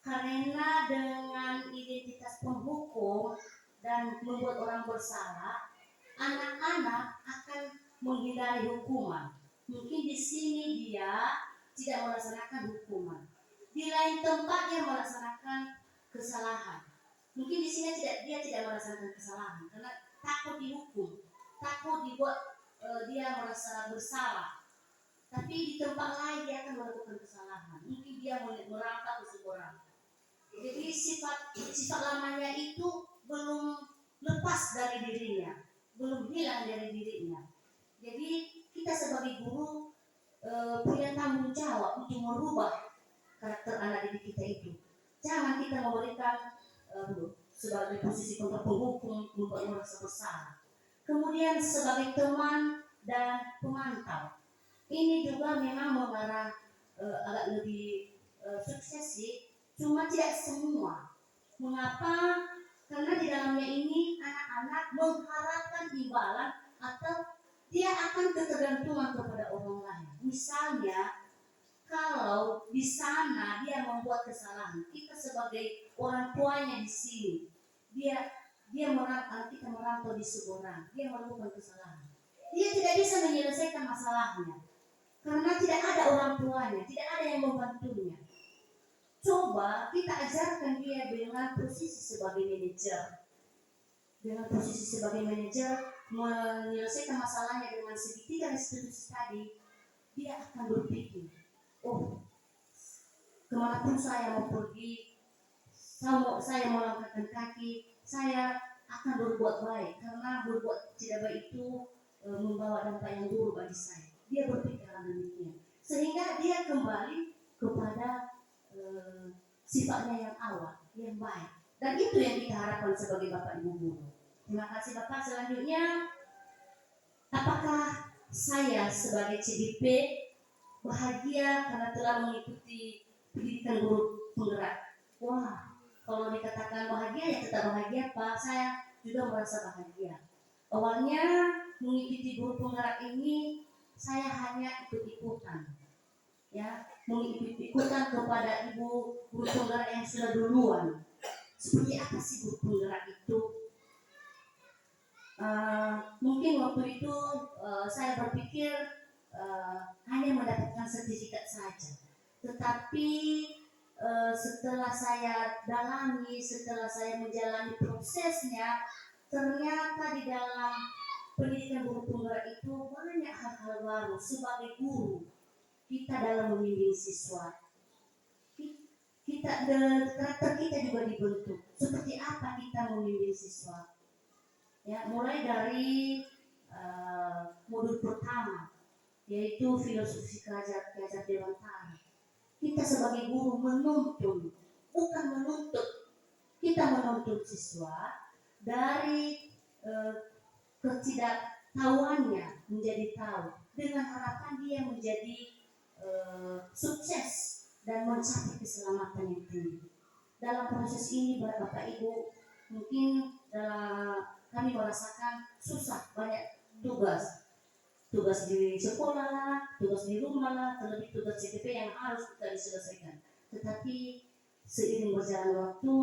Karena dengan identitas penghukum dan membuat orang bersalah, anak-anak akan menghindari hukuman. Mungkin di sini dia tidak melaksanakan hukuman, di lain tempat dia melaksanakan kesalahan. Mungkin di sini dia tidak melaksanakan kesalahan karena takut dihukum, takut dibuat dia merasa bersalah. Tapi di tempat lain dia akan melakukan kesalahan. Mungkin dia merampas seseorang. Jadi sifat lamanya itu belum lepas dari dirinya, belum hilang dari dirinya. Jadi kita sebagai guru punya tanggung jawab untuk merubah karakter anak didik kita itu. Jangan kita memberikan sebagai posisi kontra penghukum membuat merasa bersalah. Kemudian sebagai teman dan pemantau, ini juga memang mengarah agak lebih sukses sih, cuma tidak semua. Mengapa? Karena di dalamnya ini anak-anak mengharapkan imbalan atau dia akan ketergantungan kepada orang lain. Misalnya, kalau di sana dia membuat kesalahan, kita sebagai orang tuanya di sini, dia merantau, kita merantau di seberang, dia melakukan kesalahan. Dia tidak bisa menyelesaikan masalahnya karena tidak ada orang tuanya, tidak ada yang membantunya. Coba kita ajarkan dia dengan posisi sebagai manajer. Dengan posisi sebagai manajer menyelesaikan masalahnya dengan segitiga restitusi tadi, dia akan berpikir, oh, kemanapun saya mau pergi, saya mau langkahkan kaki, saya akan berbuat baik karena berbuat tidak baik itu membawa dampak yang buruk bagi saya. Dia berpikir demikian, sehingga dia kembali kepada sifatnya yang awal, yang baik. Dan itu yang kita harapkan sebagai Bapak Ibu guru. Terima kasih Bapak. Selanjutnya, apakah saya sebagai CDP bahagia karena telah mengikuti pendidikan guru penggerak. Wah, kalau dikatakan bahagia ya tetap bahagia Pak. Saya juga merasa bahagia. Awalnya mengikuti guru penggerak ini saya hanya ikut-ikutan, ya, mengikut-ikutan kepada ibu guru penggerak yang sudah duluan. Seperti apa sih guru penggerak itu? Mungkin waktu itu saya berpikir hanya mendapatkan sertifikat saja. Tetapi setelah saya dalami, setelah saya menjalani prosesnya, ternyata di dalam pendidikan guru penggerak itu banyak hal-hal baru. Sebagai guru, kita dalam membimbing siswa, karakter kita juga dibentuk. Seperti apa kita membimbing siswa? Ya, mulai dari modul pertama, yaitu filosofi keajaiban Dewantara. Kita sebagai guru menuntun, bukan menuntut. Kita menuntut siswa dari ketidaktahuannya menjadi tahu, dengan harapan dia menjadi sukses dan mencapai keselamatan yang tinggi. Dalam proses ini Bapak Ibu, mungkin kami merasakan susah, banyak tugas di sekolah lah, tugas di rumah lah, terlebih tugas CPP yang harus kita diselesaikan. Tetapi seiring berjalan waktu,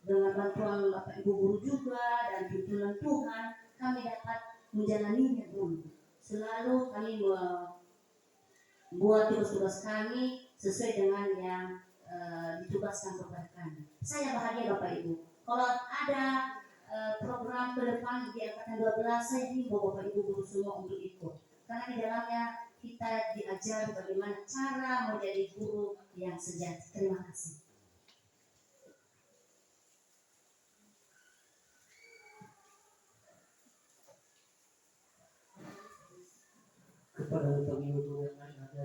dengan bantuan Bapak Ibu guru juga dan tuntunan Tuhan, kami dapat menjalaninya dulu. Selalu kami membuat tugas-tugas kami sesuai dengan yang ditugaskan kepada kami. Saya bahagia Bapak Ibu. Kalau ada program ke depan di angkatan 12, saya himbau Bapak Ibu guru semua untuk ikut. Karena di dalamnya kita diajar bagaimana cara menjadi guru yang sejati. Terima kasih. Kepada Bapak Ibu guru yang lain ada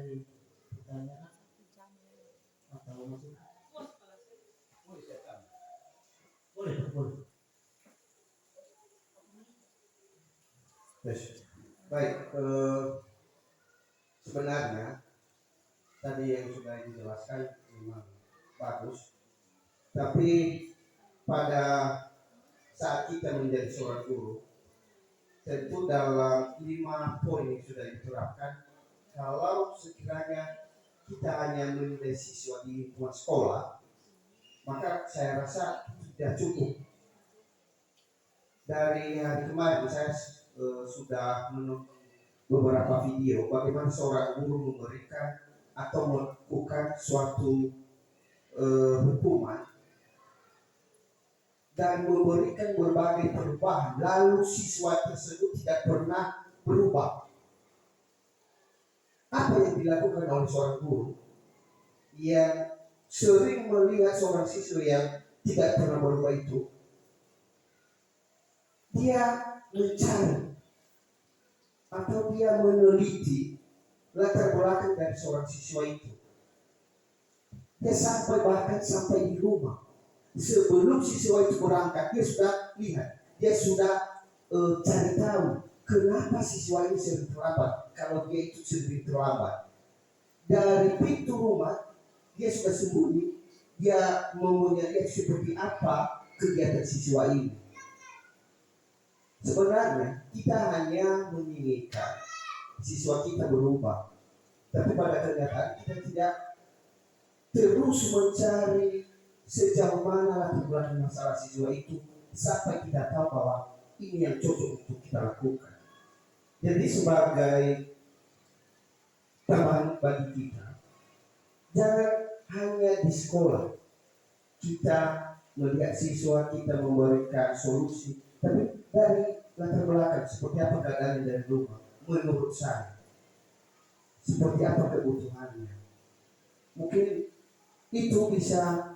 pertanyaan atau masuk? Boleh, boleh. Yes. Baik, sebenarnya tadi yang sudah dijelaskan memang bagus, tapi pada saat kita menjadi seorang guru, tentu dalam 5 poin yang sudah diterapkan, kalau sekiranya kita hanya menilai siswa di lingkungan sekolah, maka saya rasa tidak cukup. Dari hari kemarin saya sudah menonton beberapa video bagaimana seorang guru memberikan atau melakukan suatu hukuman dan memberikan berbagai perubahan, lalu siswa tersebut tidak pernah berubah. Apa yang dilakukan oleh seorang guru yang sering melihat seorang siswa yang tidak pernah berubah itu? Dia mencari atau dia meneliti latar belakang dari seorang siswa itu. Dia bahkan sampai di rumah. Sebelum siswa itu berangkat, dia sudah lihat, dia sudah cari tahu kenapa siswa ini sering terlambat. Kalau dia itu sering terlambat, dari pintu rumah dia sudah sembunyi, dia mau lihat seperti apa kegiatan siswa ini. Sebenarnya kita hanya menginginkan siswa kita berubah, tapi pada kenyataan kita tidak terus mencari sejauh mana latar belakang masalah siswa itu sampai kita tahu bahwa ini yang cocok untuk kita lakukan. Jadi sebagai tambahan bagi kita, jangan hanya di sekolah kita melihat siswa, kita memberikan solusi, tapi dari latar belakang seperti apa keadaan dari rumah, menurut saya seperti apa kebutuhannya. Mungkin itu bisa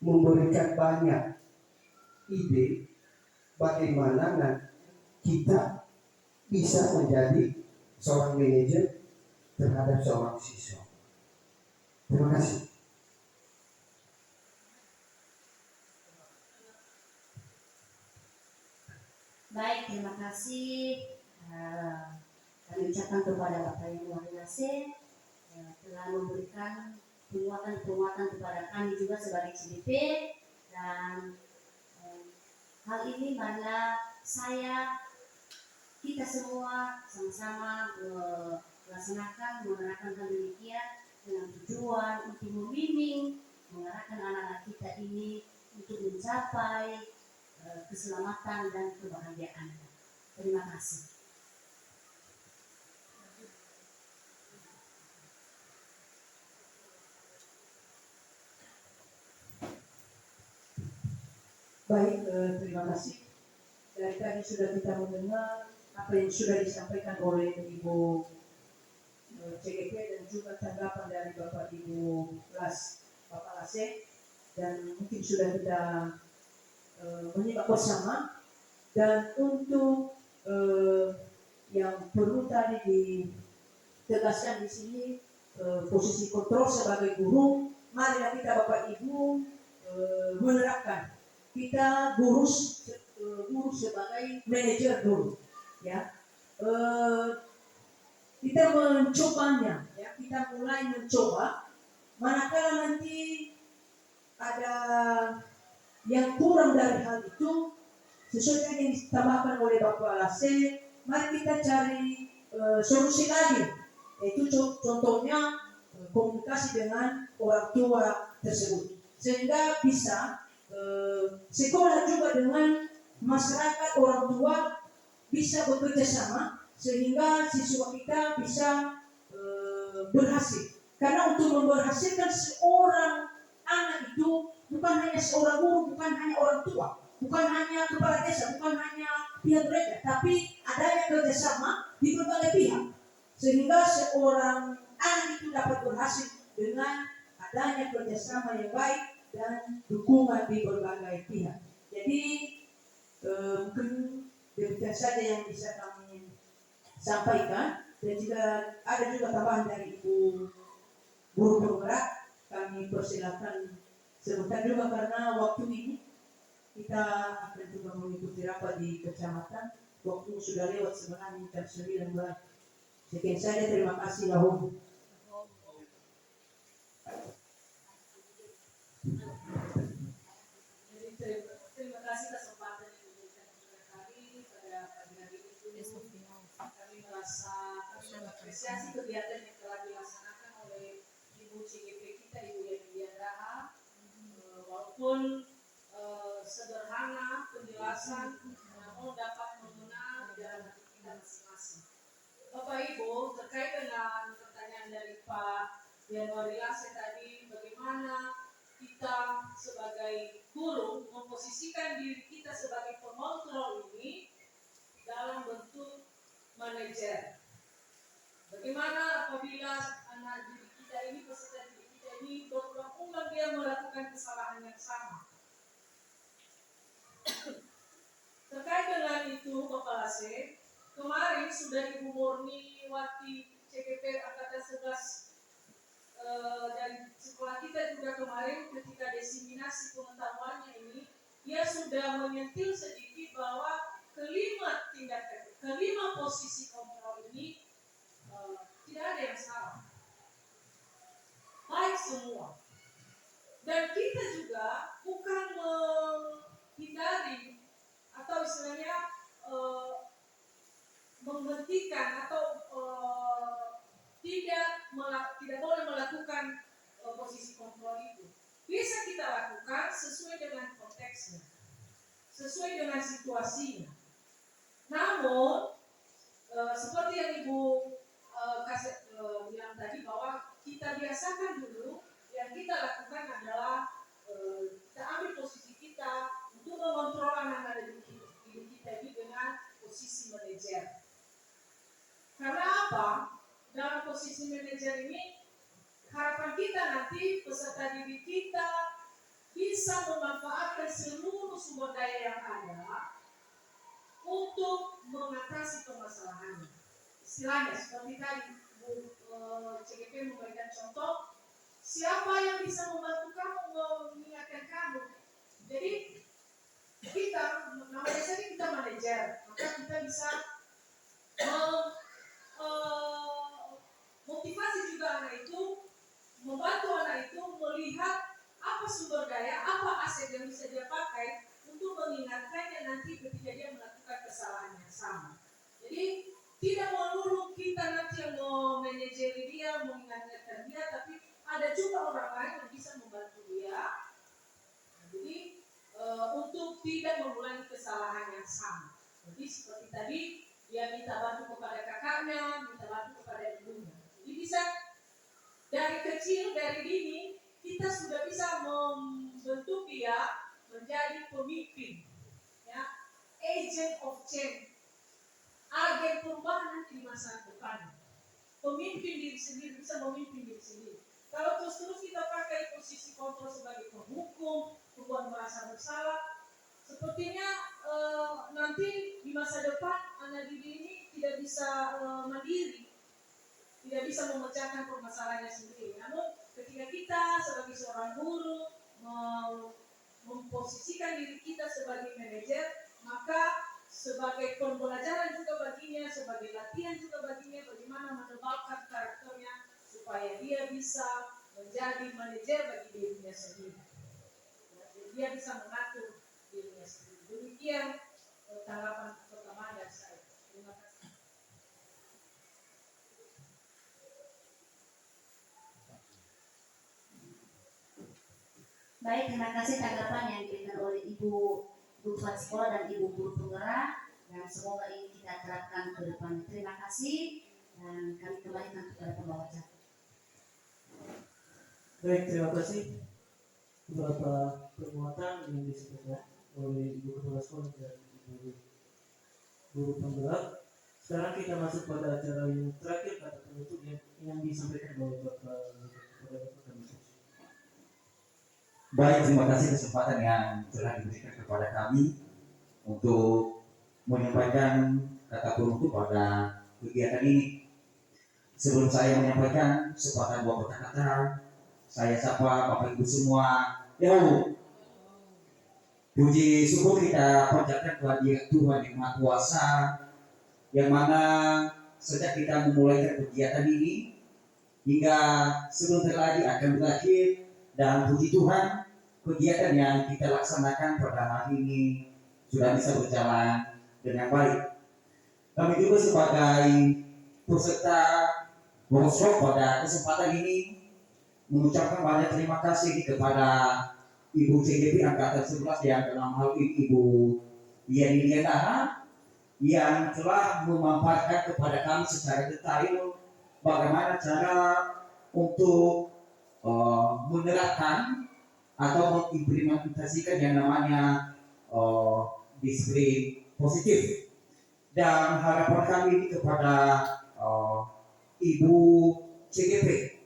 memberikan banyak ide bagaimana kita bisa menjadi seorang manajer terhadap seorang siswa. Terima kasih. Baik, terima kasih Kami ucapkan kepada Bapak Yanuari Nase telah memberikan penguatan-penguatan kepada kami juga sebagai CDP, dan hal ini marilah kita semua sama-sama melaksanakan menerapkan hal demikian dengan tujuan untuk membimbing mengarahkan anak-anak kita ini untuk mencapai keselamatan dan kebahagiaan. Terima kasih. Baik, terima kasih. Dari tadi sudah kita mendengar apa yang sudah disampaikan oleh Ibu CGP dan juga tanggapan dari Bapak Ibu Bapak Lase, dan mungkin sudah kita menyimak bersama. Dan untuk yang perlu tadi ditegaskan di sini, posisi kontrol sebagai guru, marilah kita Bapak Ibu menerapkan. Kita guru sebagai manajer dulu, ya. Kita mencobanya, ya. Kita mulai mencoba. Manakala nanti ada yang kurang dari hal itu, sesuai dengan yang ditambahkan oleh Bapak Lase, mari kita cari solusi lagi. Yaitu contohnya komunikasi dengan orang tua tersebut, sehingga bisa sekolah juga dengan masyarakat, orang tua bisa bekerja sama sehingga siswa kita bisa berhasil. Karena untuk memberhasilkan seorang anak itu bukan hanya seorang guru, bukan hanya orang tua, bukan hanya kepala desa, bukan hanya pihak mereka, tapi adanya kerjasama di berbagai pihak sehingga seorang anak itu dapat berhasil dengan adanya kerjasama yang baik dan dukungan di berbagai pihak. Jadi mungkin demikian saja yang bisa kami sampaikan, dan jika ada juga tambahan dari Ibu Guru Penggerak, kami persilakan sebentar juga, karena waktu ini kita akan juga mengikuti rapat di kecamatan. Waktu sudah lewat sebenarnya jam 9. Sekian saja, terima kasih dahulu. Terima kasih kesempatan yang diberikan kepada kami pada pagi hari ini. Kami merasa apresiasi kegiatan yang telah dilaksanakan oleh Ibu CGP kita, Ibu Yani Dianraha. Walaupun sederhana penjelasan, namun dapat mengena di dalam hati kita masing-masing. Bapak Ibu, terkait dengan pertanyaan dari Pak Yanuari Lase tadi, bagaimana kita sebagai guru memposisikan diri kita sebagai pengontrol ini dalam bentuk manajer. Bagaimana apabila anak didik kita ini, peserta didik kita ini berulang-ulang dia melakukan kesalahan yang sama. Terkait dengan itu Bapak Lase, kemarin sudah Ibu Murni Wati CGP Angkatan 11 dan sekolah kita juga kemarin ketika diseminasi pengetahuannya ini, dia sudah menyentil sedikit bahwa kelima posisi kontrol ini tidak ada yang salah, baik semua. Dan kita juga bukan menghindari atau istilahnya menghentikan atau tidak boleh melakukan posisi kontrol itu. Bisa kita lakukan sesuai dengan konteksnya, sesuai dengan situasinya. Namun seperti yang Ibu bilang tadi, bahwa kita biasakan dulu yang kita lakukan adalah kita ambil posisi kita untuk mengontrol anak-anak didik kita ini dengan posisi manajer. Karena apa? Dalam posisi manajer ini, harapan kita nanti peserta didik kita bisa memanfaatkan seluruh sumber daya yang ada untuk mengatasi permasalahannya. Istilahnya seperti tadi Bu CGP memberikan contoh, siapa yang bisa membantu kamu, mengingatkan kamu. Jadi kita, namanya saja kita manajer, maka kita bisa untuk tidak mengulangi kesalahan yang sama. Jadi seperti tadi, dia minta bantu kepada kakaknya, minta bantu kepada ibunya. Jadi bisa dari kecil, dari dini, kita sudah bisa membentuk dia menjadi pemimpin, ya, agent of change, agen perubahan nanti di masa depan. Pemimpin diri sendiri, bisa memimpin diri sendiri. Kalau terus kita pakai posisi kontrol sebagai penghukum, membuat merasa bersalah, sepertinya nanti di masa depan anak didik ini tidak bisa mandiri, tidak bisa memecahkan permasalahannya sendiri. Namun ketika kita sebagai seorang guru memposisikan diri kita sebagai manajer, maka sebagai pembelajaran juga baginya, sebagai latihan juga baginya bagaimana menebalkan karakternya supaya dia bisa menjadi manajer bagi dirinya sendiri. Jadi dia bisa mengatur dirinya sendiri. Demikian tanggapan pertama dari saya. Terima kasih. Baik, terima kasih tanggapan yang diberikan oleh Ibu Guru Sekolah dan Ibu Guru Penggerak, dan semoga ini kita terapkan ke depan. Terima kasih, dan kami kembalikan kepada pembawa acara. Baik, terima kasih. Beberapa perbuatan yang disebutkan oleh Ibu Kepala Sekolah dan Ibu Guru Penggerak. Sekarang kita masuk pada acara yang terakhir, kata penutup yang disampaikan oleh Bapak Kami. Baik, terima kasih kesempatan yang telah diberikan kepada kami untuk menyampaikan kata penutup pada kegiatan ini. Sebelum saya menyampaikan sepatah dua kata-kata, saya sapa Bapak Ibu semua. Yo, puji syukur kita panjatkan kehadirat Tuhan yang Maha Kuasa, yang mana sejak kita memulai kegiatan ini hingga sebentar lagi akan berakhir. Dan puji Tuhan, kegiatan yang kita laksanakan pada hari ini sudah bisa berjalan dengan baik. Kami juga sebagai peserta workshop pada kesempatan ini mengucapkan banyak terima kasih kepada Ibu CGP Angkatan 11 yang dalam hal ini Ibu Yani Liana yang telah memaparkan kepada kami secara detail bagaimana cara untuk menerapkan atau mengimplementasikan yang namanya disiplin positif. Dan harapan kami ini kepada Ibu CGP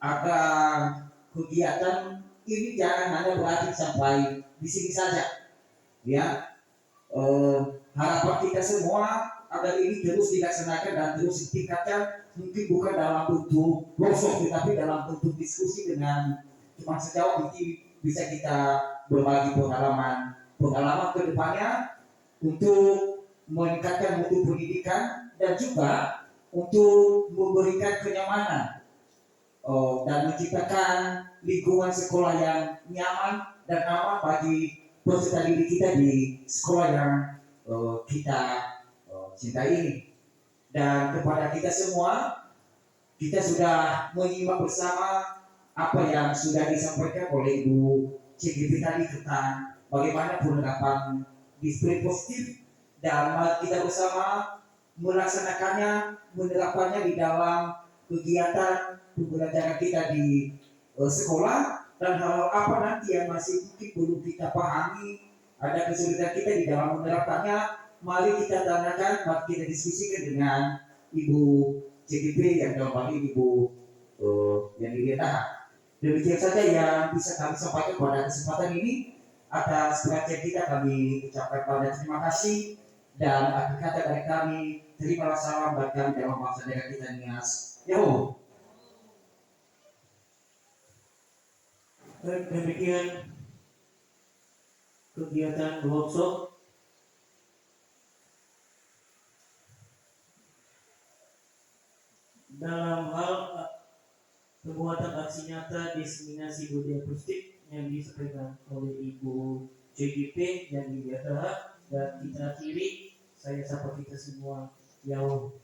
agar kegiatan ini jangan hanya berakhir sampai di sini saja, ya. Harapan kita semua agar ini terus dilaksanakan dan terus ditingkatkan, mungkin bukan dalam bentuk workshop tetapi dalam bentuk diskusi dengan cuma sejauh ini bisa kita berbagi pengalaman ke depannya untuk meningkatkan mutu pendidikan dan juga untuk memberikan kenyamanan dan menciptakan lingkungan sekolah yang nyaman dan aman bagi peserta didik kita di sekolah yang kita cintai ini. Dan kepada kita semua, kita sudah menyimak bersama apa yang sudah disampaikan oleh Ibu CGP tadi tentang bagaimana penerapan disiplin positif, dan mari kita bersama melaksanakannya, menerapkannya di dalam kegiatan pembelajaran kita di sekolah. Dan hal apa nanti yang masih mungkin belum kita pahami, ada kesulitan kita di dalam menerapkannya, mari kita tanyakan, mari kita diskusikan dengan Ibu CGP yang dalam hal ini Ibu yang dilihat. Demikian saja yang bisa kami sampaikan pada kesempatan ini. Atas perhatian kita kami ucapkan banyak terima kasih, dan akhir kata dari kami, terimalah salam bagi kami dalam bangsa negara kita Nias. Yahoo. Baik, demikian kegiatan workshop dalam hal pembuatan aksi nyata diseminasi budaya positif yang disampaikan oleh Ibu CGP yang dilihat, dan kita akhiri, saya sapa kita semua. Yahoo.